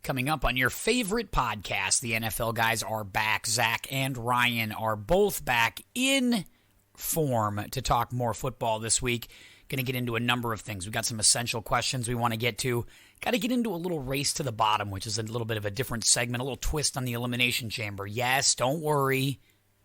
Coming up on your favorite podcast, the NFL guys are back. Zach and Ryan are both back in form to talk more football this week. Going to get into a number of things. We've got some essential questions we want to get to. Got to get into a little race to the bottom, which is a little bit of a different segment, a little twist on the Elimination Chamber. Yes, don't worry.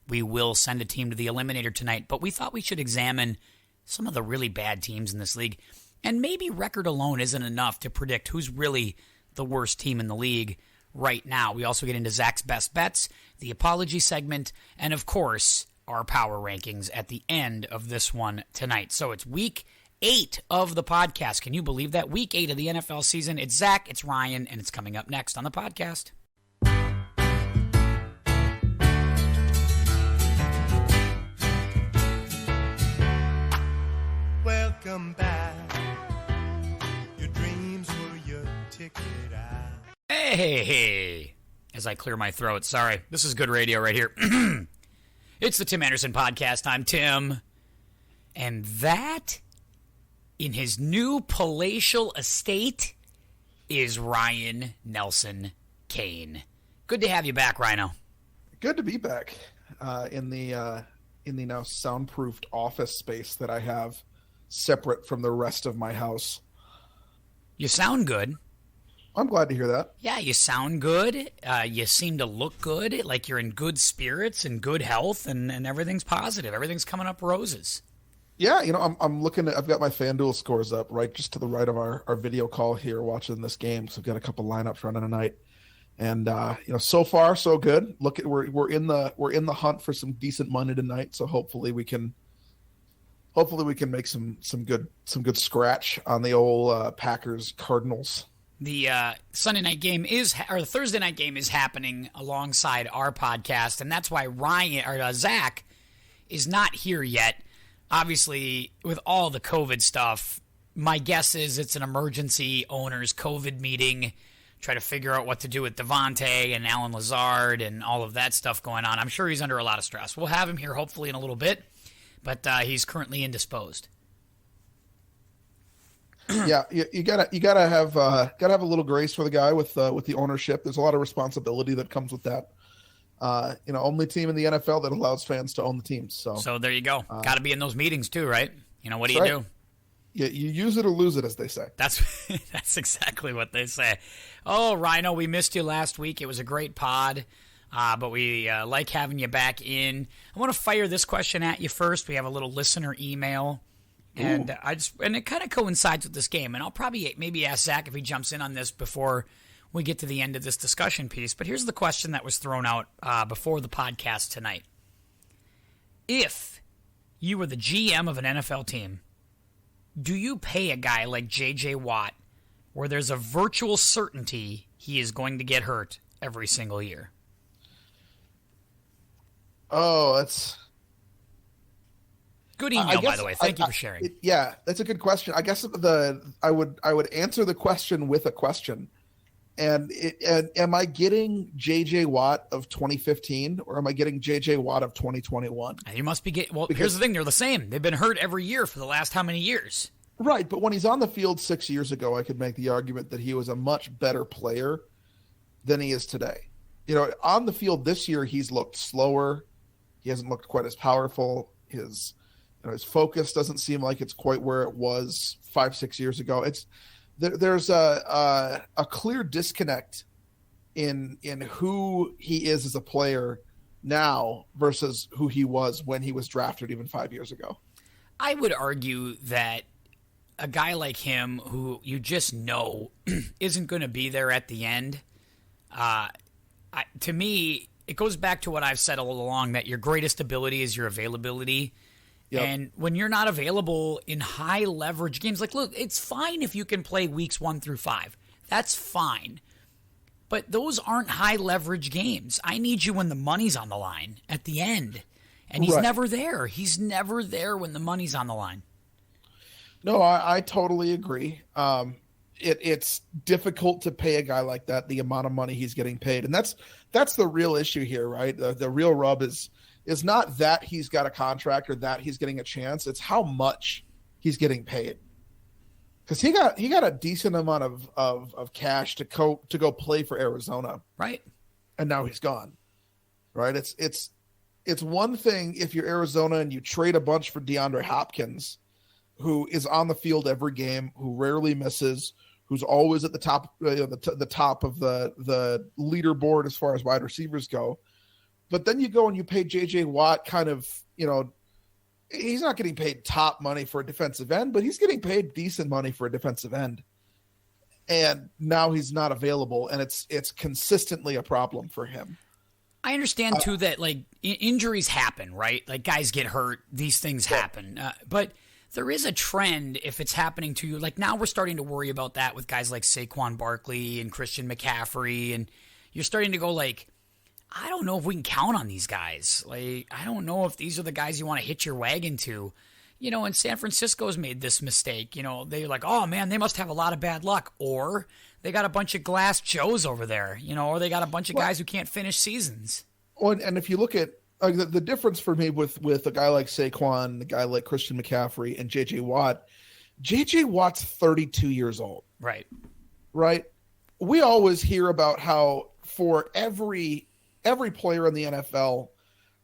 We will send a team to the Eliminator tonight, but we thought we should examine some of the really bad teams in this league. And maybe record alone isn't enough to predict who's really the worst team in the league right now. We also get into Zach's best bets, the apology segment, and of course, our power rankings at the end of this one tonight. So it's week 8 of the podcast. Can you believe that? Week 8 of the NFL season. It's Zach, it's Ryan, and it's coming up next on the podcast. Welcome back. Your dreams were your ticket out. Hey, as I clear my throat. Sorry, this is good radio right here. It's the Tim Anderson Podcast. I'm Tim. And that, in his new palatial estate, is Ryan Nelson Kane. Good to have you back, Rhino. Good to be back in the now soundproofed office space that I have separate from the rest of my house. You sound good. I'm glad to hear that. Yeah, you sound good. You seem to look good, like you're in good spirits and good health, and everything's positive. Everything's coming up roses. Yeah, I'm looking at, I've got my FanDuel scores up right just to the right of our video call here watching this game. So I've got a couple lineups running tonight. And so far so good. We're in the hunt for some decent money tonight, so hopefully we can make some good scratch on the old Packers Cardinals. The Sunday night game the Thursday night game is happening alongside our podcast, and that's why Zach is not here yet. Obviously, with all the COVID stuff, my guess is it's an emergency owners COVID meeting. Try to figure out what to do with Devontae and Alan Lazard and all of that stuff going on. I'm sure he's under a lot of stress. We'll have him here hopefully in a little bit, but he's currently indisposed. Yeah, you gotta have a little grace for the guy with the ownership. There's a lot of responsibility that comes with that. Only team in the NFL that allows fans to own the teams. So there you go. Got to be in those meetings too, right? What do you do? Yeah, you use it or lose it, as they say. That's exactly what they say. Oh, Rhino, we missed you last week. It was a great pod, but we like having you back in. I want to fire this question at you first. We have a little listener email. And it kind of coincides with this game, and I'll probably maybe ask Zach if he jumps in on this before we get to the end of this discussion piece. But here's the question that was thrown out before the podcast tonight. If you were the GM of an NFL team, do you pay a guy like J.J. Watt where there's a virtual certainty he is going to get hurt every single year? Oh, that's... Good email, by the way. Thank you for sharing. Yeah, that's a good question. I guess I would answer the question with a question. And am I getting J.J. Watt of 2015 or am I getting J.J. Watt of 2021? You must be getting... Well, here's the thing. They're the same. They've been hurt every year for the last how many years? Right, but when he's on the field 6 years ago, I could make the argument that he was a much better player than he is today. On the field this year, he's looked slower. He hasn't looked quite as powerful. His focus doesn't seem like it's quite where it was 5-6 years ago. There's a clear disconnect in who he is as a player now versus who he was when he was drafted even 5 years ago. I would argue that a guy like him who you just know isn't going to be there at the end, to me, it goes back to what I've said all along, that your greatest ability is your availability. Yep. And when you're not available in high leverage games, look, it's fine if you can play weeks 1 through 5. That's fine. But those aren't high leverage games. I need you when the money's on the line at the end. And he's never there. He's never there when the money's on the line. No, I totally agree. It's difficult to pay a guy like that the amount of money he's getting paid. And that's the real issue here, right? The real rub is not that he's got a contract or that he's getting a chance. It's how much he's getting paid. because he got a decent amount of cash to go play for Arizona, right? And now he's gone, right? It's one thing if you're Arizona and you trade a bunch for DeAndre Hopkins, who is on the field every game, who rarely misses, who's always at the top, the top of the leaderboard as far as wide receivers go. But then you go and you pay J.J. Watt kind of, he's not getting paid top money for a defensive end, but he's getting paid decent money for a defensive end. And now he's not available, and it's consistently a problem for him. I understand, too, that, like, injuries happen, right? Like, guys get hurt. These things happen. But there is a trend if it's happening to you. Like, now we're starting to worry about that with guys like Saquon Barkley and Christian McCaffrey, and you're starting to go, like, I don't know if we can count on these guys. Like, I don't know if these are the guys you want to hitch your wagon to. And San Francisco's made this mistake. They're like, oh, man, they must have a lot of bad luck. Or they got a bunch of glass Joes over there, or they got a bunch of guys who can't finish seasons. Well, and if you look at the difference for me with a guy like Saquon, a guy like Christian McCaffrey, and J.J. Watt's 32 years old. Right. Right? We always hear about how for every player in the NFL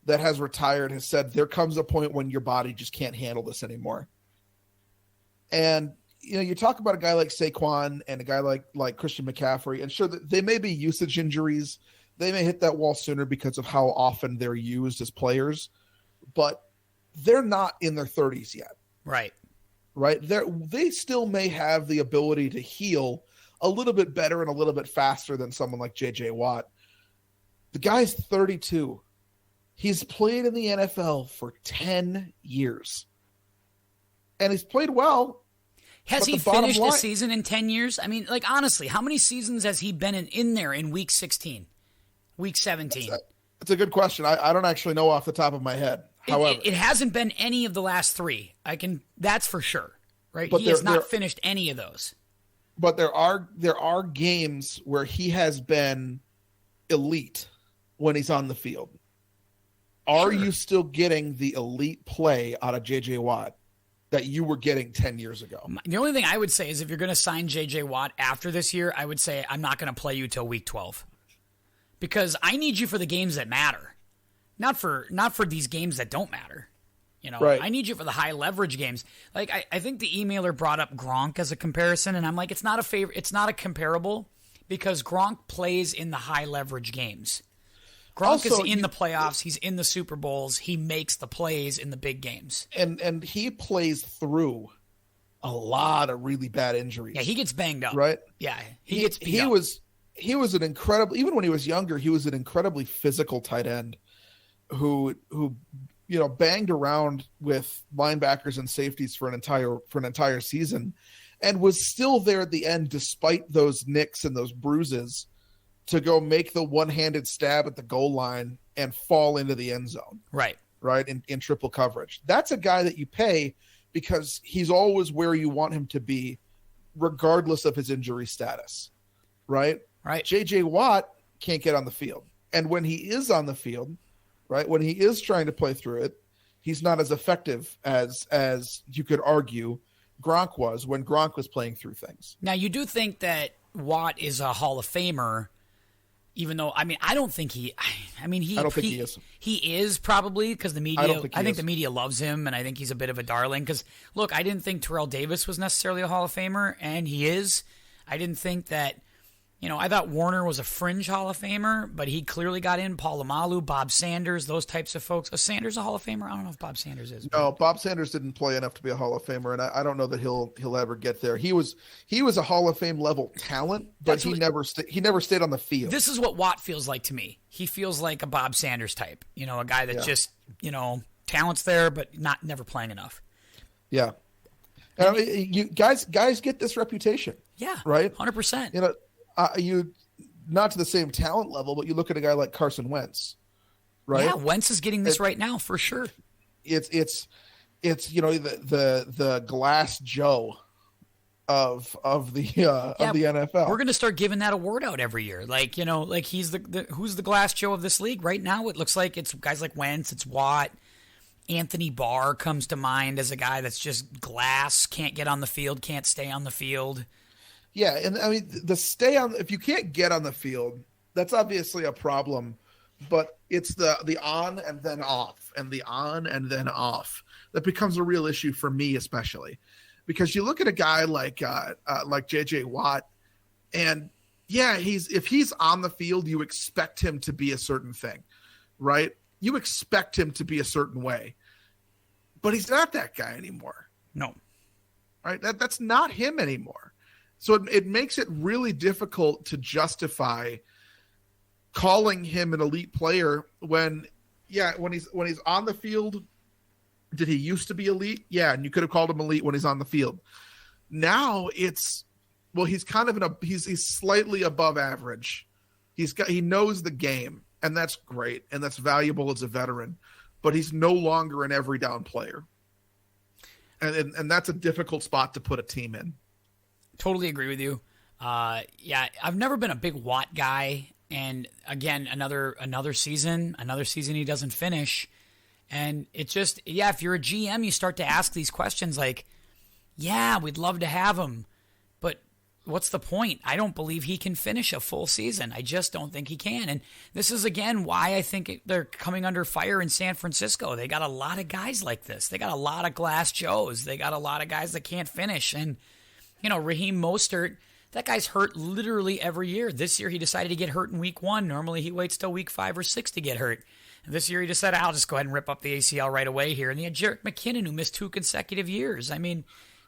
that has retired has said there comes a point when your body just can't handle this anymore. And you talk about a guy like Saquon and a guy like Christian McCaffrey, and sure, they may be usage injuries. They may hit that wall sooner because of how often they're used as players, but they're not in their 30s yet. Right. Right? They still may have the ability to heal a little bit better and a little bit faster than someone like J.J. Watt. The guy's 32. He's played in the NFL for 10 years. And he's played well. Has he finished a season in 10 years? I mean, like, honestly, how many seasons has he been in there in week 16? Week 17? That's a good question. I don't actually know off the top of my head. However, it hasn't been any of the last three. That's for sure. Right? But he has not finished any of those. But there are games where he has been elite when he's on the field. Are you still getting the elite play out of J.J. Watt that you were getting 10 years ago? The only thing I would say is if you're going to sign J.J. Watt after this year, I would say I'm not going to play you till week 12. Because I need you for the games that matter. Not for these games that don't matter. Right. I need you for the high leverage games. Like I think the emailer brought up Gronk as a comparison, and I'm like, it's not a comparable because Gronk plays in the high leverage games. Gronk is in the playoffs. He's in the Super Bowls. He makes the plays in the big games. And he plays through a lot of really bad injuries. Yeah, he gets banged up. Right? Yeah, he gets beat up. He was an incredible, even when he was younger, he was an incredibly physical tight end who banged around with linebackers and safeties for an entire season and was still there at the end despite those nicks and those bruises to go make the one-handed stab at the goal line and fall into the end zone. Right. Right, in triple coverage. That's a guy that you pay because he's always where you want him to be regardless of his injury status. Right? Right. J.J. Watt can't get on the field. And when he is on the field, right, when he is trying to play through it, he's not as effective as you could argue Gronk was when Gronk was playing through things. Now, you do think that Watt is a Hall of Famer, even though, I don't think he is. He is probably because the media, I think the media loves him, and I think he's a bit of a darling. Because, look, I didn't think Terrell Davis was necessarily a Hall of Famer, and he is. I didn't think that, I thought Warner was a fringe Hall of Famer, but he clearly got in. Polamalu, Bob Sanders, those types of folks. Is Sanders a Hall of Famer? I don't know if Bob Sanders is. No, Bob Sanders didn't play enough to be a Hall of Famer, and I don't know that he'll ever get there. He was a Hall of Fame level talent, but he never stayed on the field. This is what Watt feels like to me. He feels like a Bob Sanders type, a guy that just talent's there, but never playing enough. Yeah, you guys get this reputation. Yeah, right, 100%. You not to the same talent level, but you look at a guy like Carson Wentz, right? Yeah, Wentz is getting this right now for sure. It's the glass Joe of the NFL. We're going to start giving that award out every year. Like he's the who's the glass Joe of this league right now? It looks like it's guys like Wentz, it's Watt. Anthony Barr comes to mind as a guy that's just glass, can't get on the field, can't stay on the field. Yeah, and I mean if you can't get on the field, that's obviously a problem. But it's the on and then off, and the on and then off that becomes a real issue for me, especially because you look at a guy like JJ Watt, and yeah, if he's on the field, you expect him to be a certain thing, right? You expect him to be a certain way, but he's not that guy anymore. No, right? That's not him anymore. So it makes it really difficult to justify calling him an elite player when he's on the field. Did he used to be elite? Yeah, and you could have called him elite when he's on the field. Now he's kind of he's slightly above average. He knows the game, and that's great, and that's valuable as a veteran, but he's no longer an every down player. And that's a difficult spot to put a team in. Totally agree with you. I've never been a big Watt guy. And again, another season he doesn't finish. And it's just, if you're a GM, you start to ask these questions like, yeah, we'd love to have him, but what's the point? I don't believe he can finish a full season. I just don't think he can. And this is, again, why I think they're coming under fire in San Francisco. They got a lot of guys like this. They got a lot of glass Joes. They got a lot of guys that can't finish. And, Raheem Mostert, that guy's hurt literally every year. This year he decided to get hurt in week 1. Normally he waits till week 5 or 6 to get hurt. And this year he decided, I'll just go ahead and rip up the ACL right away here. And they had Jerick McKinnon, who missed 2 consecutive years. I mean,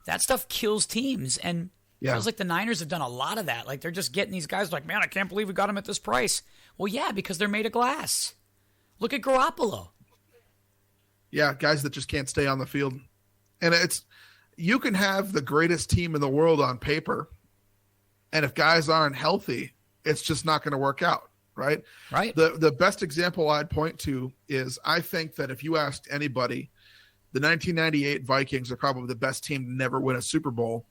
that stuff kills teams. And it feels like the Niners have done a lot of that. Like, they're just getting these guys like, man, I can't believe we got him at this price. Well, yeah, because they're made of glass. Look at Garoppolo. Yeah, guys that just can't stay on the field. And you can have the greatest team in the world on paper, and if guys aren't healthy, it's just not going to work out, right? Right. The best example I'd point to is I think that if you asked anybody, the 1998 Vikings are probably the best team to never win a Super Bowl,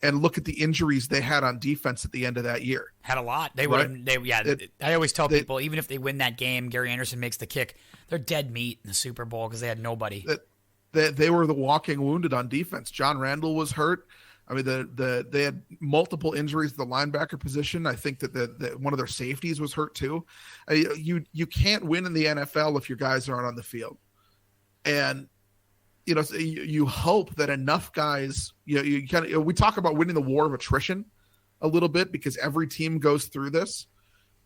and look at the injuries they had on defense at the end of that year. Had a lot. They would. Right? I always tell people, even if they win that game, Gary Anderson makes the kick, they're dead meat in the Super Bowl because they had nobody. They were the walking wounded on defense. John Randall was hurt. I mean, they had multiple injuries at the linebacker position. I think that one of their safeties was hurt too. You can't win in the NFL if your guys aren't on the field. And you hope that enough guys. We talk about winning the war of attrition a little bit because every team goes through this,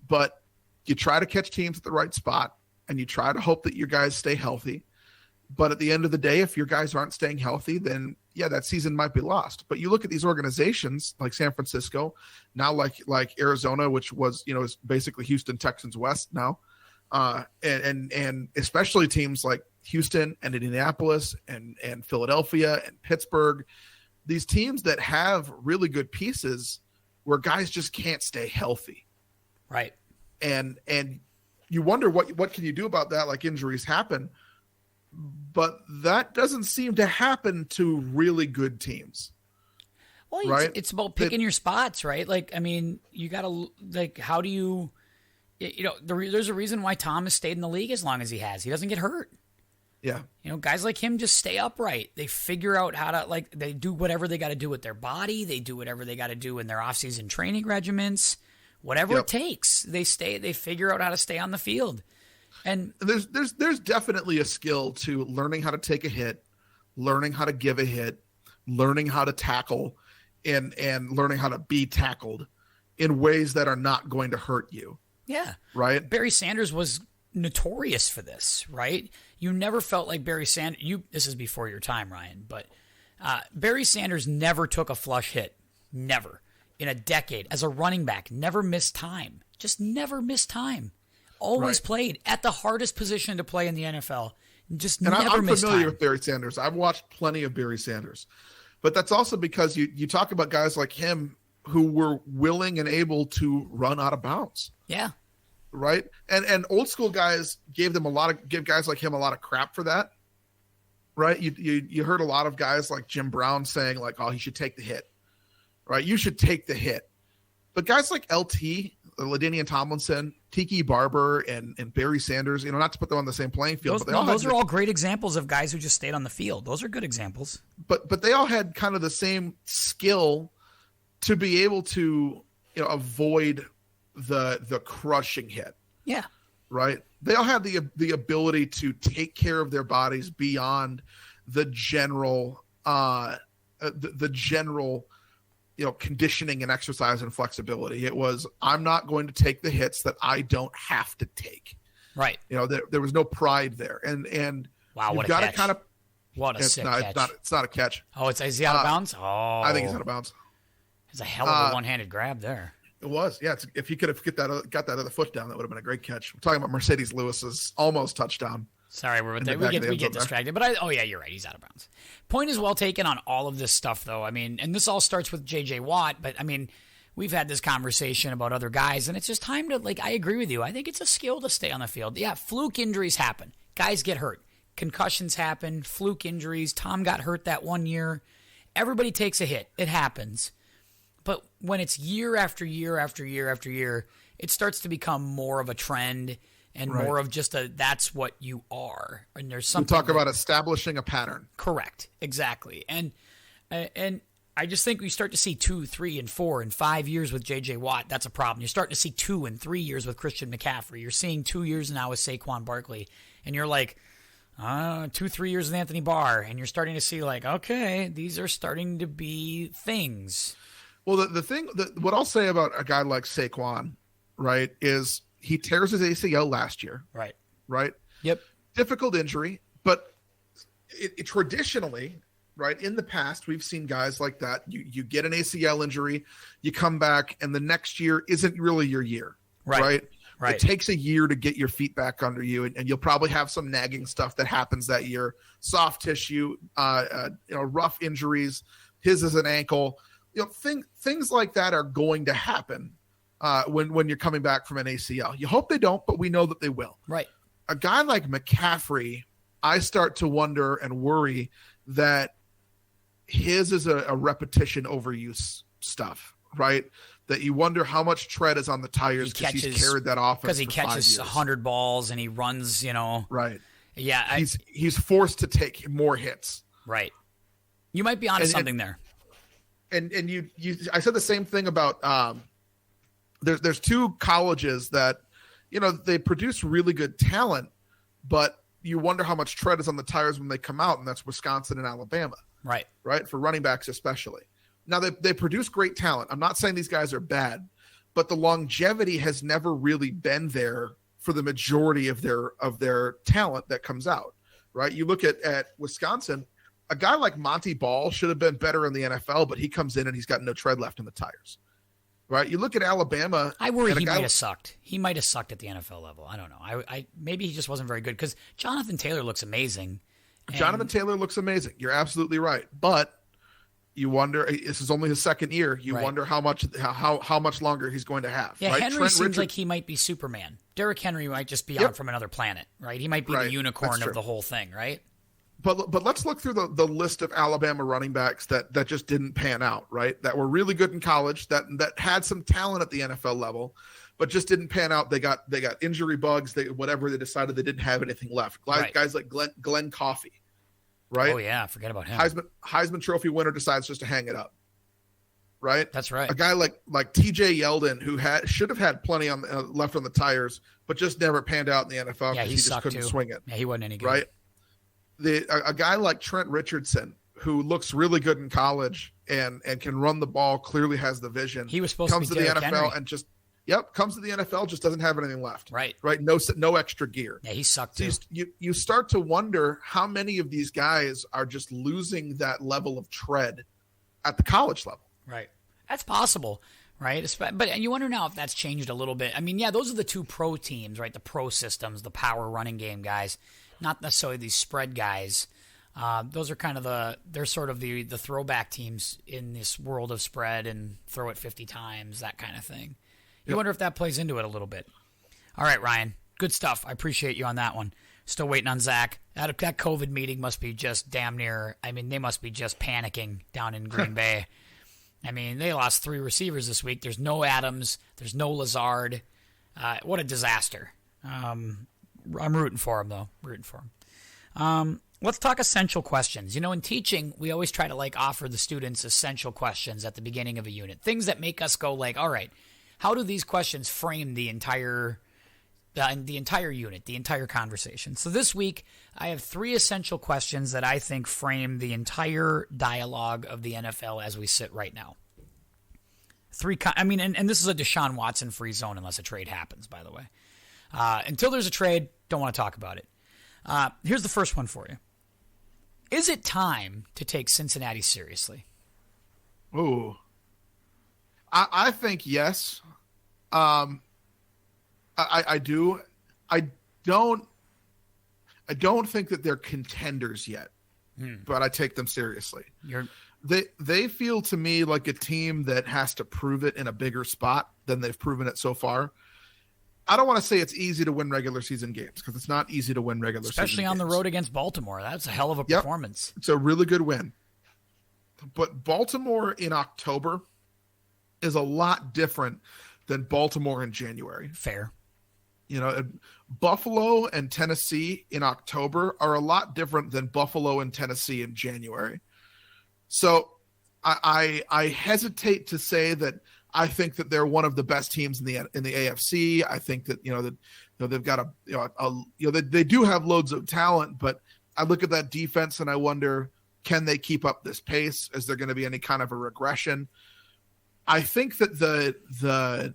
but you try to catch teams at the right spot and you try to hope that your guys stay healthy. But at the end of the day, if your guys aren't staying healthy, then that season might be lost. But you look at these organizations like San Francisco, now like Arizona, which was, is basically Houston Texans West now. And especially teams like Houston and Indianapolis and Philadelphia and Pittsburgh, these teams that have really good pieces where guys just can't stay healthy. Right. And you wonder what can you do about that? Like, injuries happen. But that doesn't seem to happen to really good teams. Well, right? It's about picking your spots, right? Like, I mean, you got to, like, how do you, there's a reason why Thomas stayed in the league as long as he has. He doesn't get hurt. Yeah. Guys like him just stay upright. They figure out how to, like, they do whatever they got to do with their body. They do whatever they got to do in their off-season training regimens. Whatever it takes, they figure out how to stay on the field. And there's definitely a skill to learning how to take a hit, learning how to give a hit, learning how to tackle, and learning how to be tackled in ways that are not going to hurt you. Yeah. Right? Barry Sanders was notorious for this, right? You never felt like Barry Sanders. This is before your time, Ryan, but Barry Sanders never took a flush hit. Never. In a decade. As a running back, never missed time. Just never missed time. Always played at the hardest position to play in the NFL. Just never missed time. And I'm familiar with Barry Sanders. I've watched plenty of Barry Sanders. But that's also because you talk about guys like him who were willing and able to run out of bounds. Yeah. Right? And old school guys give guys like him a lot of crap for that. Right? You heard a lot of guys like Jim Brown saying, like, oh, he should take the hit. Right? You should take the hit. But guys like LT, LaDainian Tomlinson, Tiki Barber and Barry Sanders, not to put them on the same playing field. Those are all great examples of guys who just stayed on the field. Those are good examples. But they all had kind of the same skill to be able to avoid the crushing hit. Yeah. Right. They all had the ability to take care of their bodies beyond the general conditioning and exercise and flexibility. It was, I'm not going to take the hits that I don't have to take. Right. There was no pride there. And wow, you've what a got catch. to kind of, what a sick catch. It's not a catch. Oh, is he out of bounds? Oh, I think he's out of bounds. It's a hell of a one-handed grab there. It was. Yeah. If he could have got that other foot down, that would have been a great catch. We're talking about Mercedes Lewis's almost touchdown. Sorry, we get distracted. But yeah, you're right. He's out of bounds. Point is well taken on all of this stuff, though. I mean, and this all starts with J.J. Watt. But, I mean, we've had this conversation about other guys, and it's just time to, I agree with you. I think it's a skill to stay on the field. Yeah, fluke injuries happen. Guys get hurt. Concussions happen. Fluke injuries. Tom got hurt that one year. Everybody takes a hit. It happens. But when it's year after year after year after year, it starts to become more of a trend and more of just that's what you are. And there's something. We talk about establishing a pattern. Correct. Exactly. And I just think we start to see 2, 3, and 4 and 5 years with J.J. Watt. That's a problem. You're starting to see 2 and 3 years with Christian McCaffrey. You're seeing 2 years now with Saquon Barkley. And you're like, 2, 3 years with Anthony Barr. And you're starting to see okay, these are starting to be things. Well, the thing what I'll say about a guy like Saquon, right, is he tears his ACL last year. Right. Yep. Difficult injury, but it traditionally, right, in the past, we've seen guys like that. You get an ACL injury, you come back, and the next year isn't really your year. Right. It takes a year to get your feet back under you, and you'll probably have some nagging stuff that happens that year. Soft tissue, rough injuries. His is an ankle. Things like that are going to happen when you're coming back from an ACL. You hope they don't, but we know that they will. Right. A guy like McCaffrey, I start to wonder and worry that his is a repetition overuse stuff, right? That you wonder how much tread is on the tires because he's carried that offense because he catches 100 balls and he runs, Right. Yeah. He's forced to take more hits. Right. You might be onto something there. And I said the same thing about there's 2 colleges that they produce really good talent, but you wonder how much tread is on the tires when they come out, and that's Wisconsin and Alabama. Right For running backs especially. Now they produce great talent. I'm not saying these guys are bad, but the longevity has never really been there for the majority of their talent that comes out. Right? You look at Wisconsin. A guy like Monty Ball should have been better in the NFL, but he comes in and he's got no tread left in the tires. Right? You look at Alabama. I worry he might have sucked. He might have sucked at the NFL level. I don't know. I maybe he just wasn't very good because Jonathan Taylor looks amazing. Jonathan Taylor looks amazing. You're absolutely right. But you wonder, this is only his second year. You wonder how much longer he's going to have. Yeah, right? Henry seems like he might be Superman. Derrick Henry might just be out from another planet, right? He might be the unicorn of the whole thing, right? But let's look through the list of Alabama running backs that just didn't pan out, right? That were really good in college, that had some talent at the NFL level, but just didn't pan out. They got injury bugs. They decided they didn't have anything left. Guys like Glenn Coffey, right? Oh yeah, forget about him. Heisman Trophy winner decides just to hang it up, right? That's right. A guy like T.J. Yeldon who should have had plenty on left on the tires, but just never panned out in the NFL because he just couldn't swing it. Yeah, he wasn't any good. Right. A guy like Trent Richardson, who looks really good in college and can run the ball, clearly has the vision. He was supposed to be the NFL Henry. and comes to the NFL, just doesn't have anything left. Right. No extra gear. Yeah, he sucked too. So you start to wonder how many of these guys are just losing that level of tread at the college level. Right. That's possible. Right. But you wonder now if that's changed a little bit. I mean, yeah, those are the 2 pro teams, right? The pro systems, the power running game guys. Not necessarily these spread guys. Those are kind of they're sort of the throwback teams in this world of spread and throw it 50 times, that kind of thing. You wonder if that plays into it a little bit. All right, Ryan, good stuff. I appreciate you on that one. Still waiting on Zach. That COVID meeting must be just damn near, I mean, they must be just panicking down in Green Bay. I mean, they lost 3 receivers this week. There's no Adams. There's no Lazard. What a disaster. I'm rooting for him, though. Let's talk essential questions. In teaching, we always try to offer the students essential questions at the beginning of a unit. Things that make us go all right, how do these questions frame the entire unit, the entire conversation? So this week, I have 3 essential questions that I think frame the entire dialogue of the NFL as we sit right now. And this is a Deshaun Watson free zone unless a trade happens, by the way. Until there's a trade, don't want to talk about it. Here's the first one for you. Is it time to take Cincinnati seriously? Ooh. I think yes. I do. I don't think that they're contenders yet, but I take them seriously. They feel to me like a team that has to prove it in a bigger spot than they've proven it so far. I don't want to say it's easy to win regular season games because it's not easy to win regular season games. Especially on the road against Baltimore. That's a hell of a performance. It's a really good win. But Baltimore in October is a lot different than Baltimore in January. Fair. Buffalo and Tennessee in October are a lot different than Buffalo and Tennessee in January. So I hesitate to say that I think that they're one of the best teams in the AFC. I think that they've got they do have loads of talent, but I look at that defense and I wonder, can they keep up this pace? Is there going to be any kind of a regression? I think that the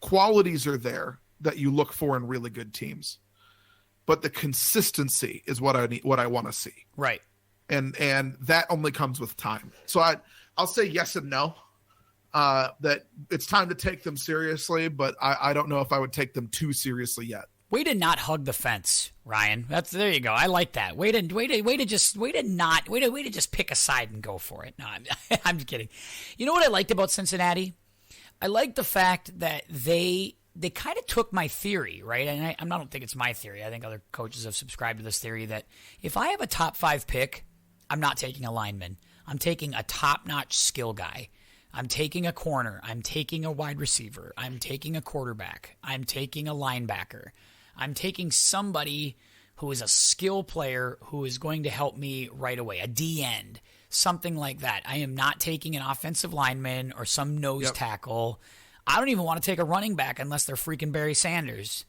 qualities are there that you look for in really good teams, but the consistency is what I want to see. Right. And that only comes with time. So I'll say yes and no, that it's time to take them seriously, but I don't know if I would take them too seriously yet. Way to not hug the fence, Ryan. There you go. I like that. Way to just pick a side and go for it. No, I'm just kidding. You know what I liked about Cincinnati? I liked the fact that they kind of took my theory, right? And I don't think it's my theory. I think other coaches have subscribed to this theory that if I have a top 5 pick, I'm not taking a lineman. I'm taking a top-notch skill guy. I'm taking a corner. I'm taking a wide receiver. I'm taking a quarterback. I'm taking a linebacker. I'm taking somebody who is a skill player who is going to help me right away, a D-end, something like that. I am not taking an offensive lineman or some nose tackle. I don't even want to take a running back unless they're freaking Barry Sanders,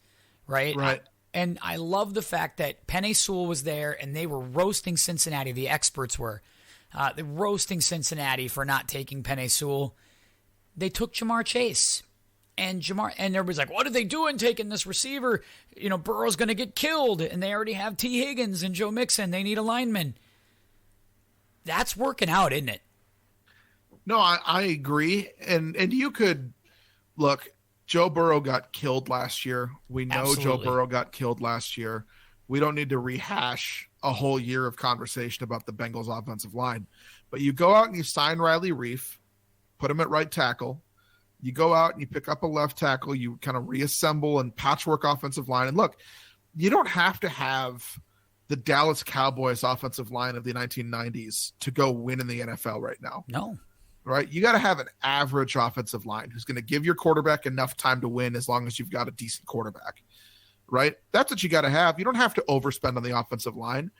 right? Right. And I love the fact that Penei Sewell was there and they were roasting Cincinnati. The experts were. They're roasting Cincinnati for not taking Penei Sewell. They took Jamar Chase. And everybody's like, what are they doing taking this receiver? Burrow's going to get killed. And they already have T. Higgins and Joe Mixon. They need a lineman. That's working out, isn't it? No, I agree. And you could look. Joe Burrow got killed last year. We know Absolutely. Joe Burrow got killed last year. We don't need to rehash a whole year of conversation about the Bengals offensive line. But you go out and you sign Riley Reif, put him at right tackle. You go out and you pick up a left tackle. You kind of reassemble and patchwork offensive line. And look, you don't have to have the Dallas Cowboys offensive line of the 1990s to go win in the NFL right now. No. Right? You got to have an average offensive line who's going to give your quarterback enough time to win as long as you've got a decent quarterback. Right? That's what you got to have. You don't have to overspend on the offensive line.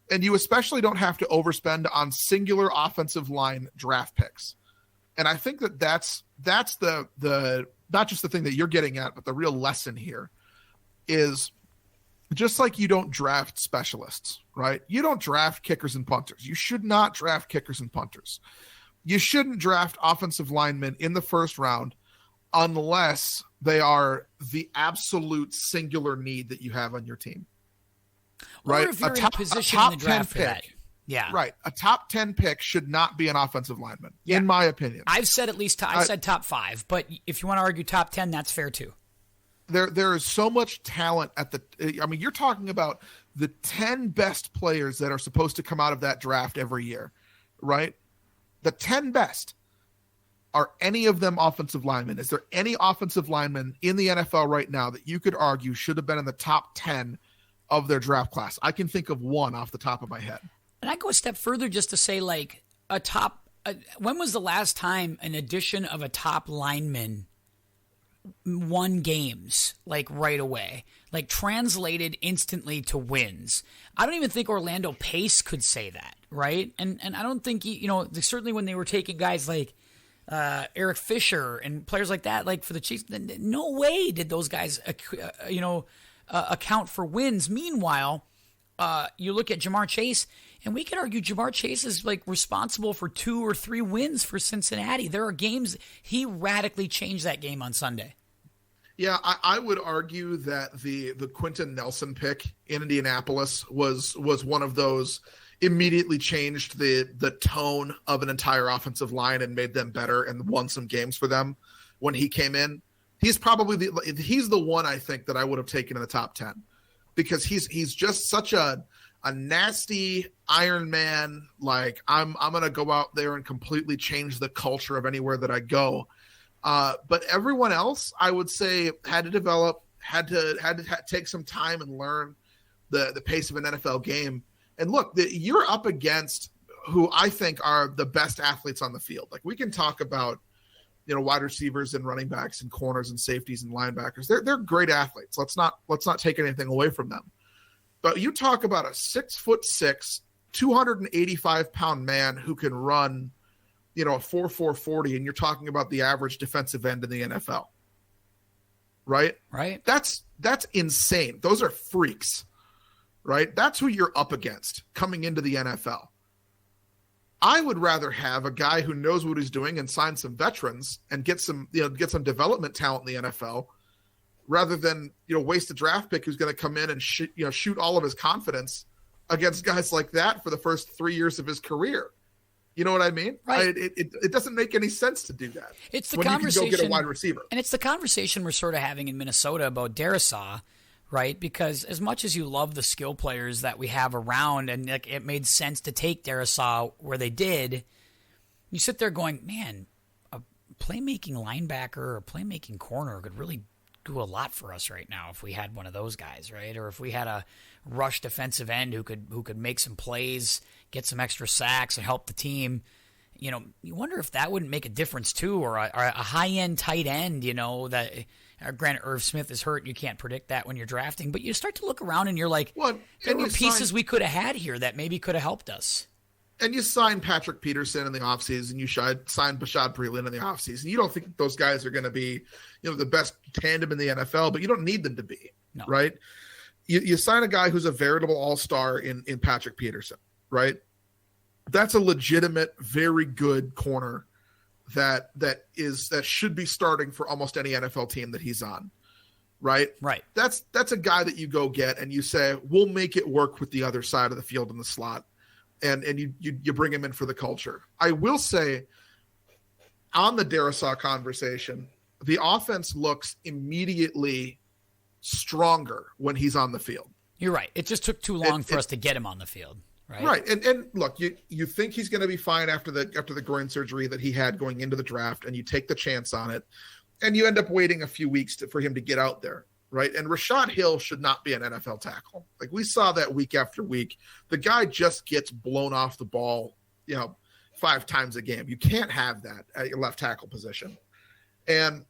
And you especially don't have to overspend on singular offensive line draft picks. And I think that that's the not just the thing that you're getting at, but the real lesson here is just like you don't draft specialists, right? You don't draft kickers and punters. You should not draft kickers and punters. You shouldn't draft offensive linemen in the first round unless they are the absolute singular need that you have on your team. Right? Or if you're in a position in the draft for that. Yeah. Right. A top 10 pick should not be an offensive lineman, in my opinion. I've said at least I said top 5, but if you want to argue top 10, that's fair too. There is so much talent you're talking about the 10 best players that are supposed to come out of that draft every year, right? The 10 best. Are any of them offensive linemen? Is there any offensive lineman in the NFL right now that you could argue should have been in the top 10 of their draft class? I can think of one off the top of my head. And I go a step further just to say, like, a top when was the last time an addition of a top lineman won games like right away, like translated instantly to wins? I don't even think Orlando Pace could say that, right? And I don't think certainly when they were taking guys like Eric Fisher and players like that, like for the Chiefs, no way did those guys account for wins. Meanwhile, you look at Jamar Chase, and we could argue Jamar Chase is like responsible for 2 or 3 wins for Cincinnati. There are games he radically changed that game on Sunday. Yeah, I would argue that the Quentin Nelson pick in Indianapolis was one of those immediately changed the tone of an entire offensive line and made them better and won some games for them when he came in. He's probably he's the one I think that I would have taken in the top 10 because he's just such a nasty Iron Man. Like I'm going to go out there and completely change the culture of anywhere that I go. But everyone else, I would say, had to develop, had to take some time and learn the pace of an NFL game. And look, you're up against who I think are the best athletes on the field. Like we can talk about, wide receivers and running backs and corners and safeties and linebackers. They're great athletes. Let's not take anything away from them. But you talk about a 6'6", 285-pound man who can run, a 4.40, and you're talking about the average defensive end in the NFL. Right? Right. That's insane. Those are freaks. Right? That's who you're up against coming into the NFL. I would rather have a guy who knows what he's doing and sign some veterans and get some development talent in the NFL rather than, waste a draft pick who's going to come in and shoot all of his confidence against guys like that for the first 3 years of his career. You know what I mean? Right. It doesn't make any sense to do that. It's the when conversation. You can go get a wide receiver. And it's the conversation we're sort of having in Minnesota about Darrisaw, right? Because as much as you love the skill players that we have around and it made sense to take Darrisaw where they did, you sit there going, man, a playmaking linebacker or a playmaking corner could really do a lot for us right now if we had one of those guys, right? Or if we had a rush defensive end who could make some plays, get some extra sacks and help the team. You wonder if that wouldn't make a difference too, or a high-end tight end, that granted Irv Smith is hurt. You can't predict that when you're drafting, but you start to look around and you're like, there were pieces we could have had here that maybe could have helped us. And you signed Patrick Peterson in the offseason. You signed Bashad Breeland in the offseason. You don't think those guys are going to be, the best tandem in the NFL, but you don't need them to be, no. Right? You sign a guy who's a veritable all-star in Patrick Peterson, right? That's a legitimate, very good corner that should be starting for almost any NFL team that he's on, right? Right. That's a guy that you go get and you say, we'll make it work with the other side of the field in the slot. And you bring him in for the culture. I will say, on the Darrisaw conversation, the offense looks immediately stronger when he's on the field. You're right. It just took too long for us to get him on the field. Right. Right. And look, you think he's going to be fine after the groin surgery that he had going into the draft, and you take the chance on it, and you end up waiting a few weeks for him to get out there. Right. And Rashad Hill should not be an NFL tackle. Like we saw that week after week. The guy just gets blown off the ball, 5 times a game. You can't have that at your left tackle position. And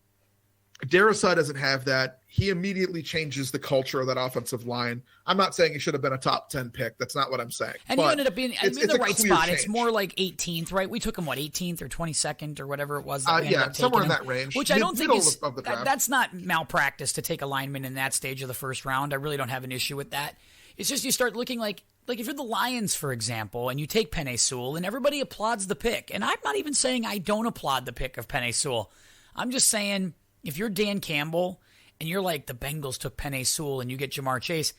Darrisaw doesn't have that. He immediately changes the culture of that offensive line. I'm not saying he should have been a top 10 pick. That's not what I'm saying. And he ended up being in the right spot. Change. It's more like 18th, right? We took him, 18th or 22nd or whatever it was? Somewhere in that range. Which I don't think is – that's not malpractice to take a lineman in that stage of the first round. I really don't have an issue with that. It's just you start looking like if you're the Lions, for example, and you take Penei Sewell and everybody applauds the pick. And I'm not even saying I don't applaud the pick of Penei Sewell. I'm just saying – if you're Dan Campbell and you're like the Bengals took Penei Sewell and you get Jamar Chase,